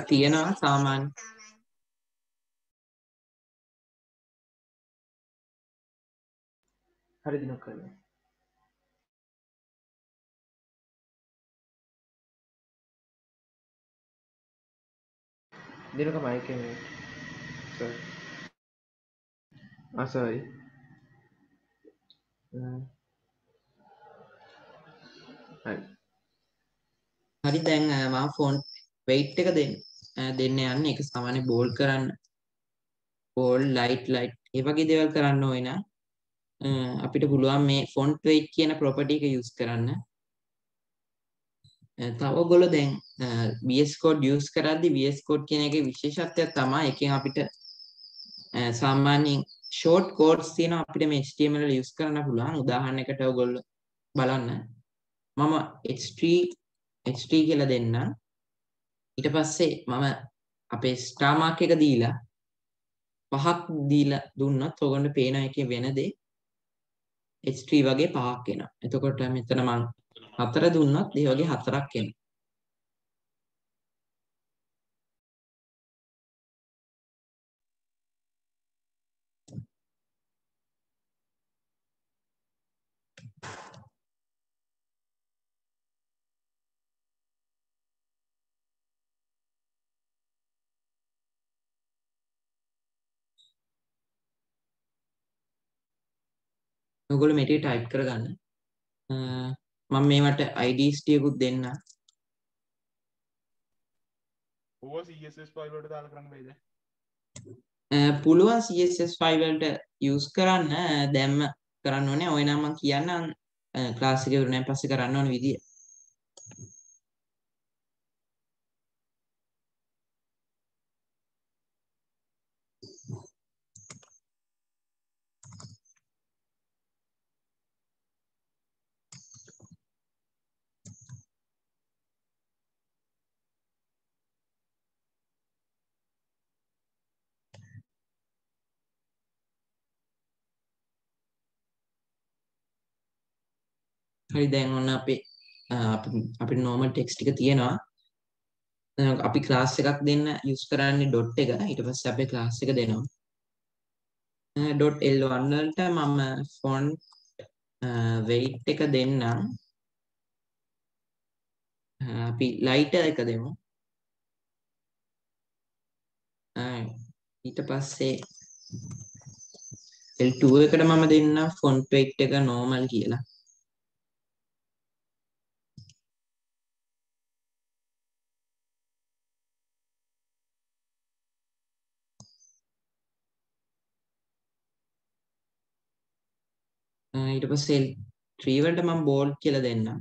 තියෙනවා සාමාන්‍ය හරිද නෝකල දිනක මයික් එක sorry හරි දැන් මම font weight එක දෙන්න යන්නේ ඒක සාමාන්‍ය bold කරන්න bold light ඒ වගේ දේවල් කරන්න ඕන අපිට පුළුවන් මේ font weight කියන property එක use කරන්න තව ඔයගොල්ලෝ දැන් VS Code use කරද්දී VS Code කියන එකේ විශේෂත්වයක් තමයි එකෙන් අපිට සාමාන්‍යයෙන් short codes තියෙනවා අපිට මේ HTML වල use කරන්න පුළුවන් උදාහරණයකට ඔයගොල්ලෝ බලන්න මම h3 කියලා දෙන්න ඊට පස්සේ මම අපේ star mark එක දීලා 5ක් දීලා දුන්නොත් ඔයගොල්ලන්ට පේනවා එකේ වෙන දේ h3 වගේ 5ක් එනවා. එතකොට මෙතන මම 4 දුන්නොත් ඒ වගේ 4ක් එනවා. ඔයගොල්ලෝ මේ ටික ටයිප් කරගන්න. මම මේවට IDs ටිකකුත් දෙන්න. ඕවා CSS ෆයිල් වලට දාලා කරන්න බෑද? පුළුවන් CSS ෆයිල් වලට යූස් කරන්න. දැම්ම කරන්න ඕනේ. ඔය නම් මම කියන්නම් ක්ලාස් එක ඉවරනයින් පස්සේ කරන්න ඕන විදිය. හරි දැන් ඔන්න අපේ normal text ටික තියෙනවා. අපි ක්ලාස් එකක් දෙන්න යූස් කරන්නේ ඩොට් එක. ඊට පස්සේ අපේ ක්ලාස් එක දෙනවා. .l1 වලට මම font weight එක දෙන්නම්. අපි light එක දෙමු. ඊට පස්සේ L2 එකට මම දෙන්නම් font weight එක normal කියලා. ඊට පස්සේ L3 වලට මම bold කියලා දෙන්නම්.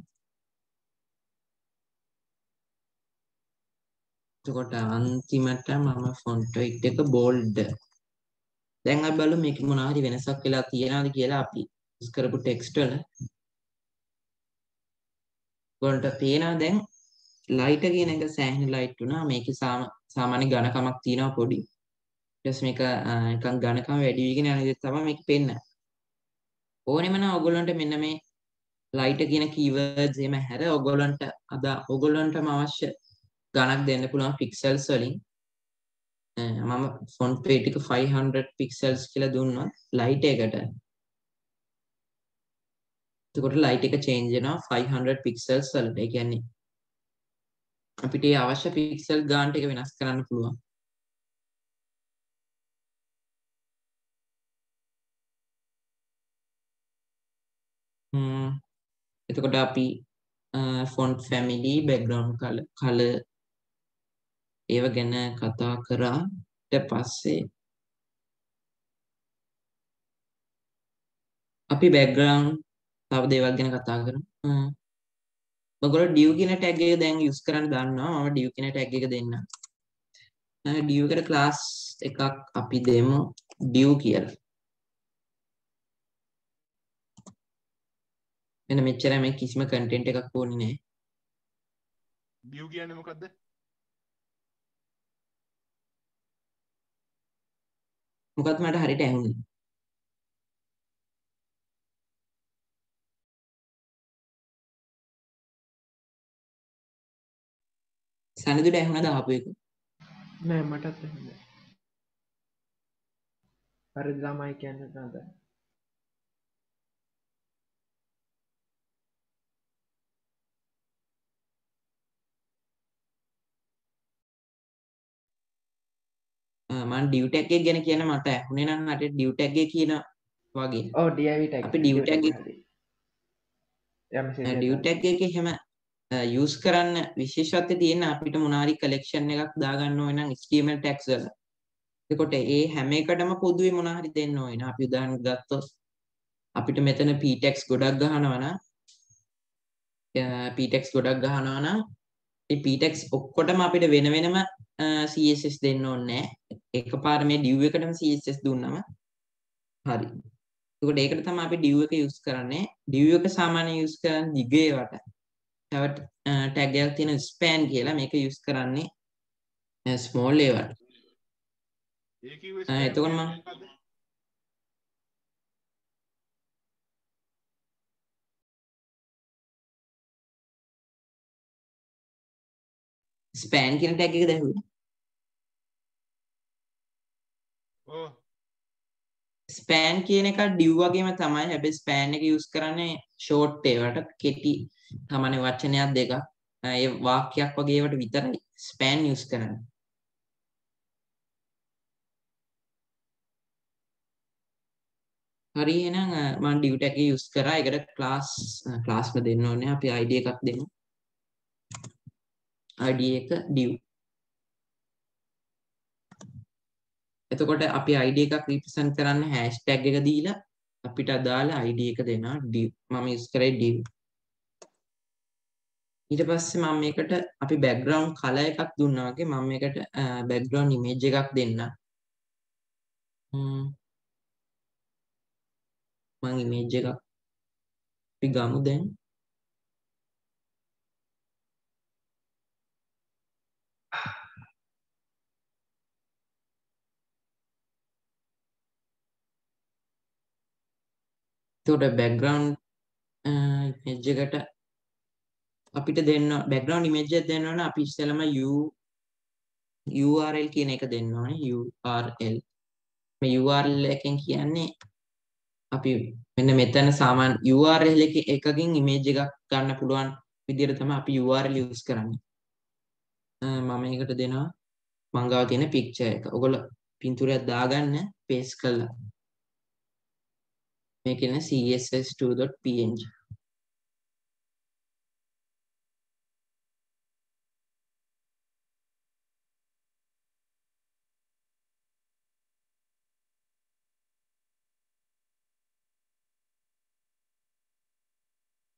එතකොට අන්තිමට මම font weight එක bold. දැන් අපි බලමු මේක මොනවා හරි වෙනසක් වෙලා තියෙනවද කියලා අපි යූස් කරපු ටෙක්ස්ට් වල. ඔයාලට පේනවා දැන් light කියන එක සෑහෙන light වුණා. මේකේ සාමාන්‍ය ඝනකමක් තියෙනවා පොඩි. ඊට පස්සේ මේක නිකන් ඝනකම වැඩි වෙගෙන යන විදිහට තමයි මේක පෙන්නන්නේ. ඕනෙම නම් ඔයගොල්ලන්ට මෙන්න මේ light කියන keywords එහෙම හැර ඔයගොල්ලන්ටම අවශ්‍ය ගණක් දෙන්න පුළුවන් pixels වලින්. මම font weight එක 500 pixels කියලා දුන්නොත් light එකට. එතකොට light එක change වෙනවා 500 pixels වලට. ඒ කියන්නේ අපිට ඒ අවශ්‍ය pixel ගාන ටික වෙනස් කරන්න පුළුවන්. එතකොට අපි font family background color ඒව ගැන කතා කරා. ඊට පස්සේ අපි background තව දේවල් ගැන කතා කරමු. ඔයගොල්ලෝ div කියන tag එක දැන් use කරන්න දන්නවා. මම div කියන tag එක දෙන්නම්. div එකට class එකක් අපි දෙමු div කියලා. මෙන්න මෙච්චරයි. මේ කිසිම content එකක් ඕනේ නැහැ. div කියන්නේ මොකද්ද? මොකක්ද මට හරියට ඇහුනේ. සනදුට ඇහුණාද ආපු එක? නෑ මටත් ඇහුණා. හරිද ළමයි කියන්න නේද? මම div tag එක ගැන කියන මට ඇහුනේ නම් හරියට div tag එක කියන වගේ. ඔව් div tag. අපි div tag එක div tag එක එහෙම use කරන්න විශේෂත්වය තියෙන අපිට මොනාරි collection එකක් දාගන්න ඕන නම් HTML tags වල. එතකොට ඒ හැම එකටම පොදුවේ මොනාරි දෙන්න ඕන. අපි උදාහරණයක් ගත්තොත් අපිට මෙතන p tags ගොඩක් ගහනවා නම් ඒ p tags ඔක්කොටම අපිට වෙන වෙනම CSS දෙන්න ඕනේ නැහැ. එකපාර මේ div එකටම CSS දුන්නම හරි. එතකොට ඒකට තමයි අපි div එක use කරන්නේ. div එක සාමාන්‍යයෙන් use කරන්නේ දිගේ වට. තව tag එකක් තියෙන span කියලා. මේක use කරන්නේ small ඒවට. එතකොට මම span කියන tag එක දැහුවේ. span කියන එක div වගේම තමයි. හැබැයි span එක use කරන්නේ short ඒවට, කෙටි සාමාන්‍ය වචනයක් දෙකක් ඒ වාක්‍යයක් වගේ ඒවට විතරයි span use කරන්නේ. හරි එහෙනම් මම div tag එක use කරා. ඒකට class එක දෙන්න ඕනේ. අපි id එකක් දෙමු. id එක div. එතකොට අපි id එකක් represent කරන්න hashtag එක දීලා අපිට අදාළ id එක දෙනවා div. මම use කරේ div. ඊට පස්සේ මම මේකට අපි background color එකක් දුන්නා වගේ මම මේකට background image එකක් දෙන්න. මම image එකක් අපි ගමු දැන්. එතකොට background image එකට අපිට දෙන්න background image එක දෙන්න ඕන අපි ඉස්සෙල්ලාම URL කියන එක දෙන්න ඕනේ URL. මේ URL එකෙන් කියන්නේ අපි මෙන්න මෙතන සාමාන්‍ය URL එකකින් image එකක් ගන්න පුළුවන් විදිහට තමයි අපි URL use කරන්නේ. මම මේකට දෙනවා මං ගාව තියෙන picture එක. ඔයගොල්ලෝ පින්තූරයක් දාගන්න paste කරලා. මේක නේ css2.png.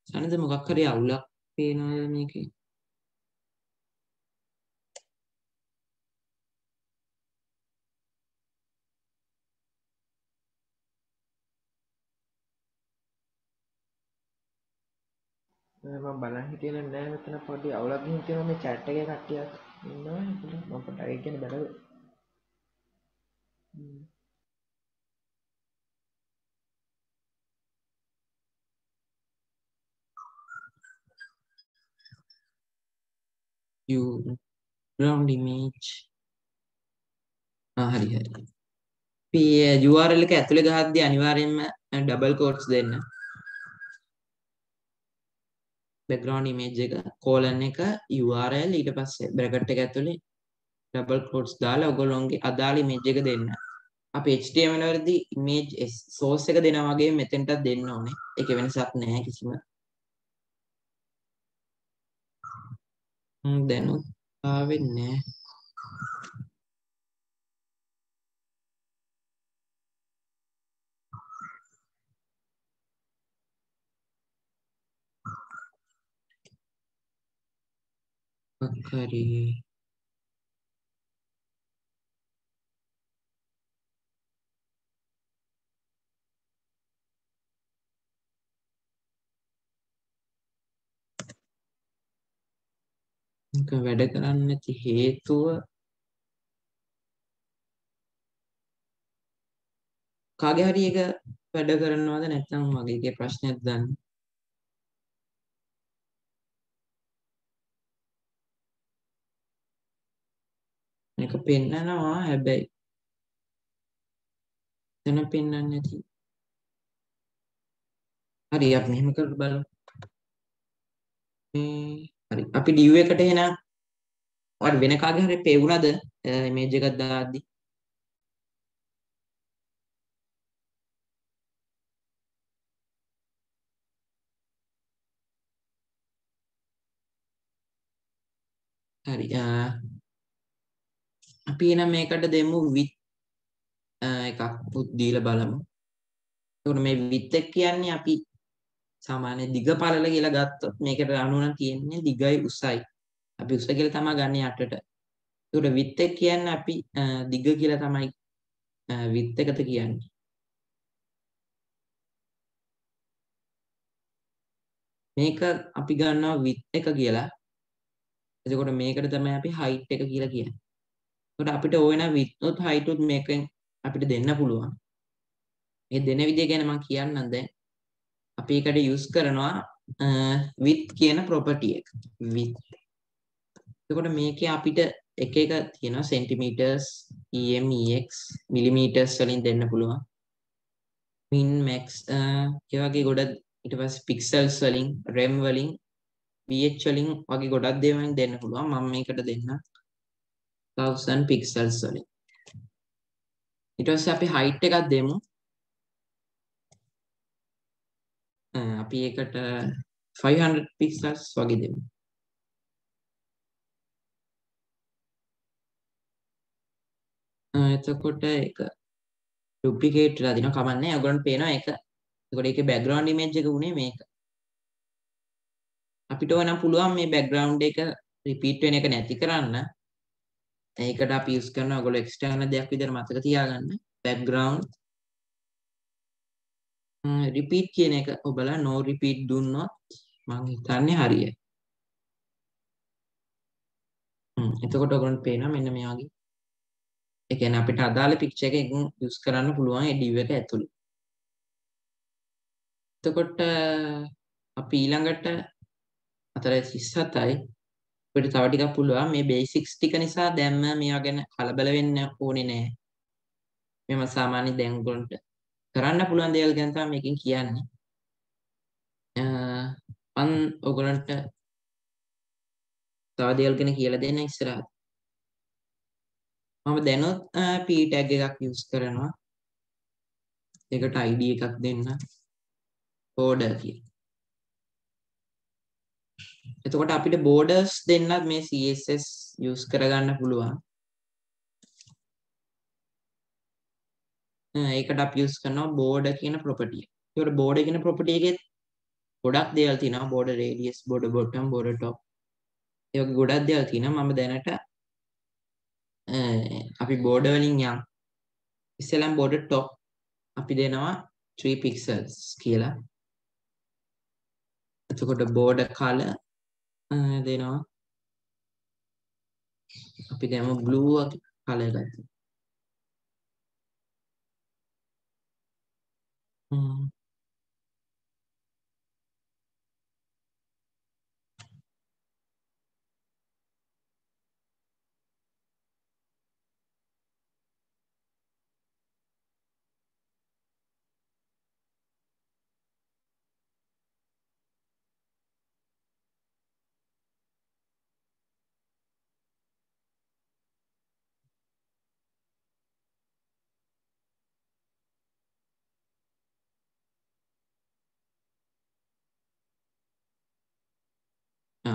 සනද මොකක් හරි අවුලක් පේනවද මේකේ? මම බලන් හිටියේ නෑ මෙතන පොඩි අවුලක් ගිහින් තියෙනවා මේ chat එකේ කට්ටියක් ඉන්නවා ඒකට මම පොඩ්ඩක් ඒක ගැන බලුවා. ground image හරි හරි. අපි URL එක ඇතුලේ ගහද්දී අනිවාර්යයෙන්ම double quotes දෙන්න. background image එක colon එක URL ඊට පස්සේ bracket එක ඇතුලේ double quotes දාලා ඔයගොල්ලෝගේ අදාළ image එක දෙන්න. අපි HTML වලදී image source එක දෙනා වගේ මෙතෙන්ටත් දෙන්න ඕනේ. ඒක වෙනසක් නැහැ කිසිම. දැනුත් ආවෙන්නේ නැහැ. හරි. ඒක වැඩ කරන්නේ නැති හේතුව කාගේ හරි එක වැඩ කරනවද නැත්නම් මගේ එකේ ප්‍රශ්නයක් දන්නේ. මේක පෙන්නනවා හැබැයි එතන පෙන්නන්නේ නැති. හරි අපි මෙහෙම කරලා බලමු. හරි අපි div එකට එන ඔයාලා වෙන කාගේ හරි පෙවුනද image එකක් දාද්දි? හරි අපි එනම් මේකට දෙමු width එකක් දීලා බලමු. එතකොට මේ width එක කියන්නේ අපි සාමාන්‍ය දිග පළල කියලා ගත්තොත් මේකට අනුව නම් තියෙන්නේ දිගයි උසයි. අපි උස කියලා තමයි ගන්න යටට. ඒකට width එක කියන්නේ අපි දිග කියලා තමයි width එකට කියන්නේ. මේක අපි ගන්නවා width එක කියලා. එතකොට මේකට තමයි අපි height එක කියලා කියන්නේ. එතකොට අපිට ඕන width උත් height උත් මේකෙන් අපිට දෙන්න පුළුවන්. මේ දෙන විදිය ගැන මම කියන්නම් දැන්. අපි ඒකට use කරනවා width කියන property එක. width. එතකොට මේකේ අපිට එක එක තියෙනවා centimeters, em, ex, millimeters වලින් දෙන්න පුළුවන්. min, max ඒ වගේ ගොඩක් ඊට පස්සේ pixels වලින්, rem වලින්, ph වලින් වගේ ගොඩක් දේවල් දෙන්න පුළුවන්. මම මේකට දෙන්න 1000 pixels වලින්. ඊට පස්සේ අපි height එකක් දෙමු. අපි ඒකට 500 pixels වගේ දෙමු. එතකොට ඒක duplicate වෙලා දිනවා කමන්නේ. ඔයගොල්ලන්ට පේනවා ඒක. එතකොට ඒකේ background image එක උනේ මේක. අපිට ඕනම් පුළුවන් මේ background එක repeat වෙන එක නැති කරන්න. ඒකට අපි use කරන ඔයගොල්ලෝ external දෙයක් විදිහට මතක තියාගන්න. background repeat කියන එක ඔබලා no repeat දුන්නොත් මම හිතන්නේ හරියයි. එතකොට ඔයගොල්ලන්ට පේනවා මෙන්න මේ වගේ. ඒ කියන්නේ අපිට අදාළ picture එකකින් use කරන්න පුළුවන් ඒ div එක ඇතුළේ. එතකොට අපි ඊළඟට 437යි අපිට තව ටිකක් පුළුවන් මේ බේසික්ස් ටික නිසා දැන් මේවා ගැන කලබල වෙන්න ඕනේ නැහැ. මෙම සාමාන්‍ය දැන් ඔයගොල්ලන්ට කරන්න පුළුවන් දේවල් ගැන තමයි මේකෙන් කියන්නේ. මම ඔයගොල්ලන්ට තව දේවල් ගැන කියලා දෙන්න ඉස්සරහට. මම දැනොත් p tag එකක් use කරනවා. ඒකට id එකක් දෙන්න. border කියලා. එතකොට අපිට borders දෙන්නත් මේ CSS use කරගන්න පුළුවන්. ඒකට අපි use කරනවා border කියන property එක. ඒකට border කියන property එකේ ගොඩක් දේවල් තියෙනවා. border radius, border bottom, border top. ඒ වගේ ගොඩක් දේවල් තියෙනවා. මම දැනට අපි border වලින් යම් ඉස්සෙල්ලාම border top අපි දෙනවා 3 pixels කියලා. එතකොට border color දෙනවා අපි දැන් blue color එකක්.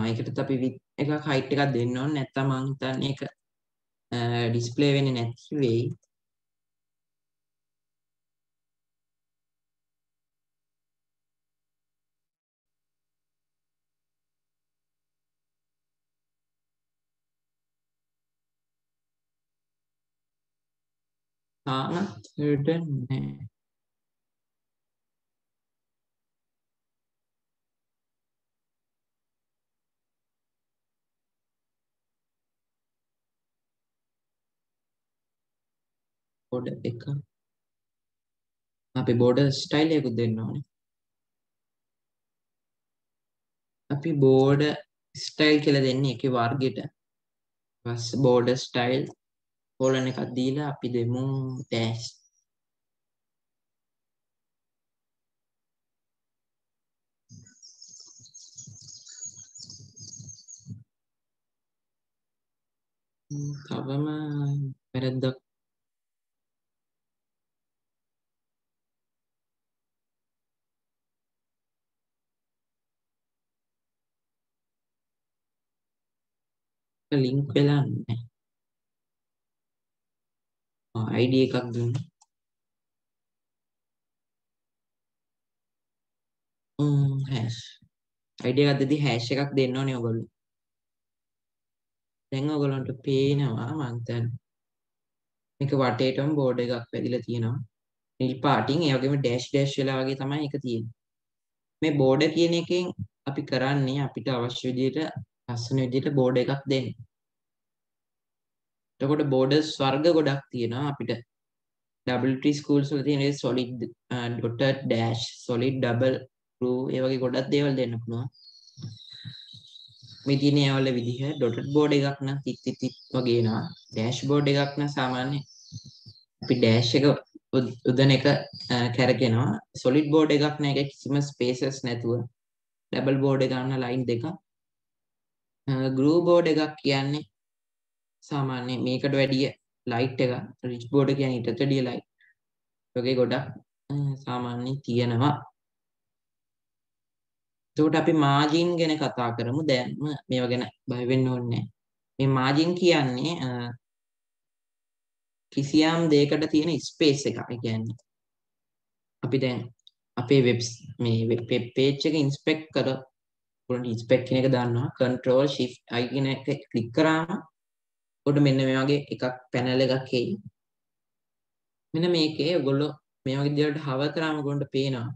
ඒකටත් අපි width එකක් height එකක් දෙන්න ඕනේ. නැත්නම් මම හිතන්නේ ඒක display වෙන්නේ නැති වෙයි. තාමත් hidden නැහැ. border එක අපි border style එකකුත් දෙන්න ඕනේ. අපි border style කියලා දෙන්නේ ඒකේ වර්ගයට. ඊපස්සේ border style colon එකක් දීලා අපි දෙමු dash. තවම වැරද්දක් link වෙලා නැහැ. id එකක් දුන්න. hash id එකක් දෙදී hash එකක් දෙන්න ඕනේ ඔයගොල්ලෝ. දැන් ඔයගොල්ලන්ට පේනවා මම දැන් මේක වටේටම බෝඩ් එකක් වැදිලා තියෙනවා. නිල් පාටින් ඒ වගේම ඩෑෂ් ඩෑෂ් වෙලා වගේ තමයි ඒක තියෙන්නේ. මේ බෝඩර් කියන එකෙන් අපි කරන්නේ අපිට අවශ්‍ය විදිහට ලස්සන විදිහට බෝඩර් එකක් දෙන්න. එතකොට බෝඩර්ස් වර්ග ගොඩක් තියෙනවා අපිට. WT schools වල තියෙන solid dotted dash, solid double blue ඒ වගේ ගොඩක් දේවල් දෙන්න පුළුවන්. මේ තියෙන ඒවල විදිහ dotted board එකක් නම් තිත් වගේ එනවා. dash board එකක් නම් සාමාන්‍ය අපි dash එක උදන එක කැරකෙනවා. solid board එකක් නෑ ඒක කිසිම spaces නැතුව double board එක ගන්න line දෙක. groove board එකක් කියන්නේ සාමාන්‍ය මේකට වැඩිය light එක rich board කියන්නේ ඊටත් වැඩිය light. ඔගේ ගොඩක් සාමාන්‍ය තියෙනවා. එතකොට අපි මාජින් ගැන කතා කරමු. දැන් මේවා ගැන බය වෙන්න ඕනේ නැහැ. මේ මාජින් කියන්නේ කිසියම් දෙයකට තියෙන ස්පේස් එක. ඒ කියන්නේ අපි දැන් අපේ මේ වෙබ් පේජ් එක ඉන්ස්පෙක්ට් කරලා උඩට ඉන්ස්පෙක්ට් කියන එක දාන්නවා. control shift i කියන එක ක්ලික් කරාම උඩ මෙන්න මේ වගේ එකක් පැනල් එකක් එයි. මෙන්න මේකේ ඔයගොල්ලෝ මේ වගේ දේවල්ට හවර් කරාම ඔයගොල්ලන්ට පේනවා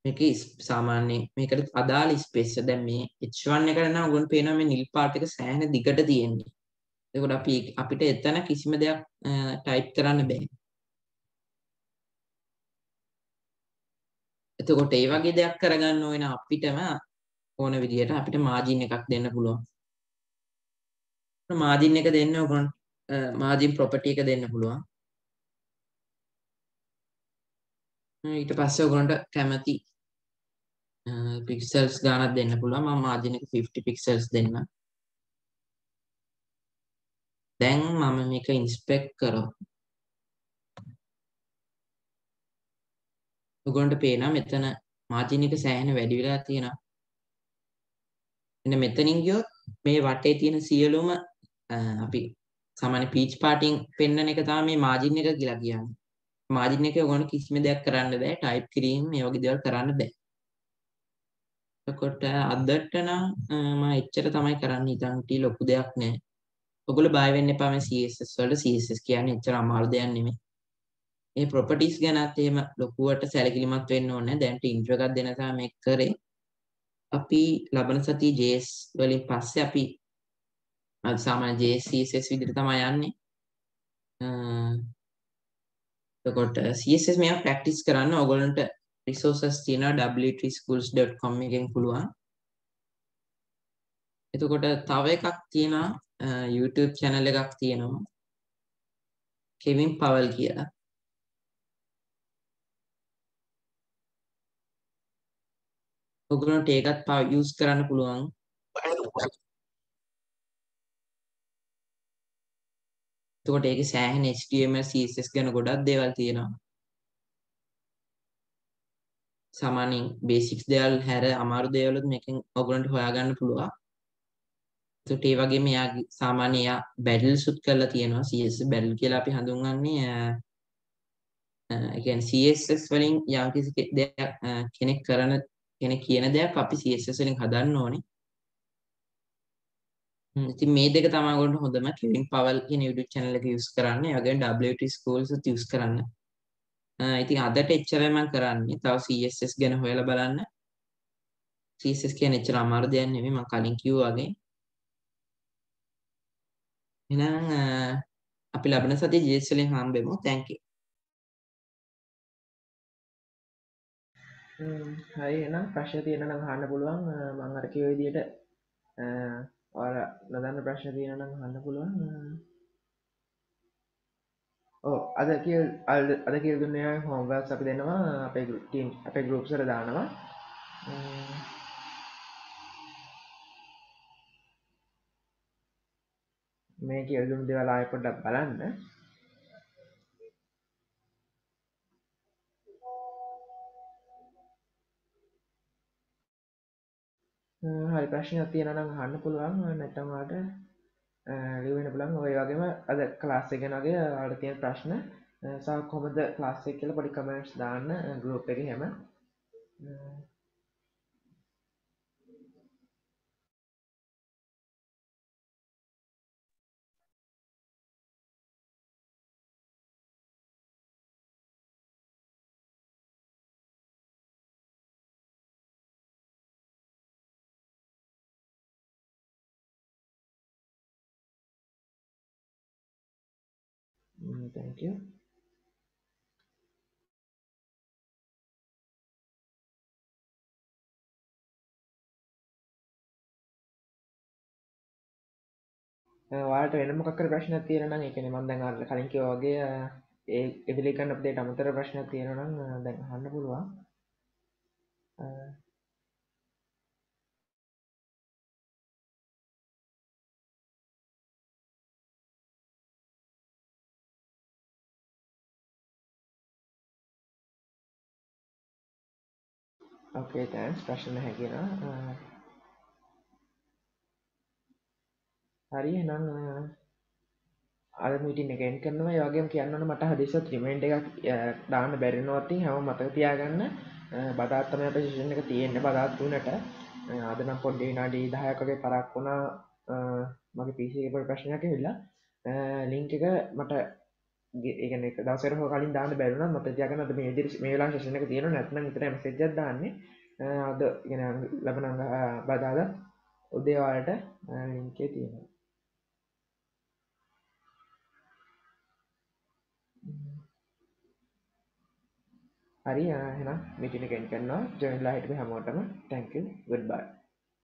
මේකේ සාමාන්‍යයෙන් මේකට අදාළ ස්පේස් එක. දැන් මේ H1 එකට නම් ඔයගොල්ලන්ට පේනවා මේ නිල් පාට එක සෑහෙන දිගට තියෙන්නේ. එතකොට අපිට එතන කිසිම දෙයක් ටයිප් කරන්න බෑ. එතකොට ඒ වගේ දෙයක් කරගන්න ඕන අපිටම ඕන විදිහට අපිට මාජින් එකක් දෙන්න පුළුවන්. මාජින් එක දෙන්න ඕන මාජින් ප්‍රොපර්ටි එක දෙන්න පුළුවන්. ඊට පස්සේ ඔයගොල්ලන්ට කැමති පික්සල්ස් ගානක් දෙන්න පුළුවන්. මම මාජින් එක 50 පික්සල්ස් දෙන්න. දැන් මම මේක ඉන්ස්පෙක්ට් කරා. ඔයගොල්ලන්ට පේනවා මෙතන මාජින් එක සෑහෙන වැඩි වෙලා තියෙනවා. මෙන්න මෙතනින් ගියොත් මේ වටේ තියෙන සියලුම අපි සාමාන්‍ය පීච් පාටින් පෙන්වන එක තමයි මේ මාජින් එක කියලා කියන්නේ. මාජින් එකේ ඔයගොල්ලෝ කිසිම දෙයක් කරන්න බෑ. ටයිප් කිරීම මේ වගේ දේවල් කරන්න බෑ. එතකොට අදට නම් මම එච්චර තමයි කරන්න හිතන්නේ. ලොකු දෙයක් නෑ. ඔයගොල්ලෝ බය වෙන්න එපා මේ CSS වලට. CSS කියන්නේ එච්චර අමාරු දෙයක් නෙමෙයි. මේ ප්‍රොපර්ටිස් ගැනත් එහෙම ලොකුවට සැලකිලිමත් වෙන්න ඕනේ. දැන්ට ඉන්ට්‍රෝ එකක් දෙන්න තමයි මේක කරේ. අපි ලබන සතියේ JS වලින් පස්සේ අපි සාමාන්‍ය JS CSS විදිහට තමයි යන්නේ. එතකොට CSS මේවා ප්‍රැක්ටිස් කරන්න ඕගොල්ලන්ට resources තියෙනවා w3schools.com එකෙන් පුළුවන්. එතකොට තව එකක් තියෙනවා YouTube channel එකක් තියෙනවා කෙවින් පවල් කියලා. ඔයගොල්ලන්ට ඒකත් use කරන්න පුළුවන්. එතකොට ඒකේ සෑහෙන HTML CSS ගැන ගොඩක් දේවල් තියෙනවා. සාමාන්‍යයෙන් බේසික්ස් දේවල් හැර අමාරු දේවලුත් මේකෙන් ඔයගොල්ලන්ට හොයාගන්න පුළුවන්. ඒකට ඒ වගේම එයා සාමාන්‍ය එයා බැඩල් සුත් කරලා තියෙනවා. CSS බැඩල් කියලා අපි හඳුන්වන්නේ ඒ කියන්නේ CSS වලින් යම්කිසි දෙයක් කෙනෙක් කියන දෙයක් අපි CSS වලින් හදන්න ඕනේ. ඉතින් මේ දෙක තමයි ඔයගොල්ලන්ට හොඳම කෙවින් පවල් කියන YouTube channel එක use කරන්න. ඒ වගේම WT schools උත් use කරන්න. ඉතින් අදට එච්චරයි මම කරන්නේ. තව CSS ගැන හොයලා බලන්න. CSS කියන්නේ එච්චර අමාරු දෙයක් නෙමෙයි මම කලින් කිව්වා වගේ. එහෙනම් අපි ලබන සතියේ JS වලින් හම්බෙමු. Thank you. හරි එහෙනම් ප්‍රශ්න තියෙනවා නම් අහන්න පුළුවන්. මම අර කිව්ව විදිහට ඔයාලා නොදන්න ප්‍රශ්න තියෙනවා නම් අහන්න පුළුවන්. ඔව් අද කියලා දුන්නේ හෝම්වර්ක්ස් අපි දෙනවා අපේ groups වල දානවා. මේ කියලා දුන්න දේවල් ආයෙ පොඩ්ඩක් බලන්න. හරි ප්‍රශ්නයක් තියෙනවා නම් අහන්න පුළුවන්. නැත්නම් ඔයාලට ලියවෙන්න පුළුවන්. ඔය වගේම අද ක්ලාස් එක ගැන වගේ ඔයාලට තියෙන ප්‍රශ්න සහ කොහොමද ක්ලාස් එක කියලා පොඩි කමෙන්ට්ස් දාන්න group එකේ හැම. Thank you. ඔයාලට වෙන මොකක් හරි ප්‍රශ්නයක් තියෙනවා නම් ඒ කියන්නේ මම දැන් අර කලින් කිව්වා වගේ ඒ එබිලිකන් අප්ඩේට් අමතර ප්‍රශ්නයක් තියෙනවා නම් දැන් අහන්න පුළුවන්. ඕකේ තෑන්ක්ස් ප්‍රශ්න නැහැ කියනවා. හරි එහෙනම් අද මීටින් එක එන්ඩ් කරනවා. ඒ වගේම කියන්න ඕන මට හදිස්සියට රිමයින්ඩර් එකක් දාන්න බැරි වුණොත් හැම මතක තියාගන්න බදාත් තමයි අපේ සෙෂන් එක තියෙන්නේ බදාත් 3ට. අද නම් පොඩ්ඩේ විනාඩි 10ක වගේ පරක් වුණා මගේ PC එකේ පොඩි ප්‍රශ්නයක් ඇවිල්ලා. ලින්ක් එක මට ඒ කියන්නේ එක දවසකට හෝ කලින් දාන්න බැරි වුණා. මතක තියාගන්න අද මේ විදිහට මේ වෙලාවේ සෙෂන් එක තියෙනවා. නැත්නම් විතරයි මැසේජ් එකක් දාන්නේ. අද කියන්නේ ලබන බදාදා උදේ වලට ලින්ක් එක තියෙනවා. හරි එහෙනම් මීටින් එක එන්ඩ් කරනවා. ජොයින් වෙලා හිටපු හැමෝටම thank you goodbye.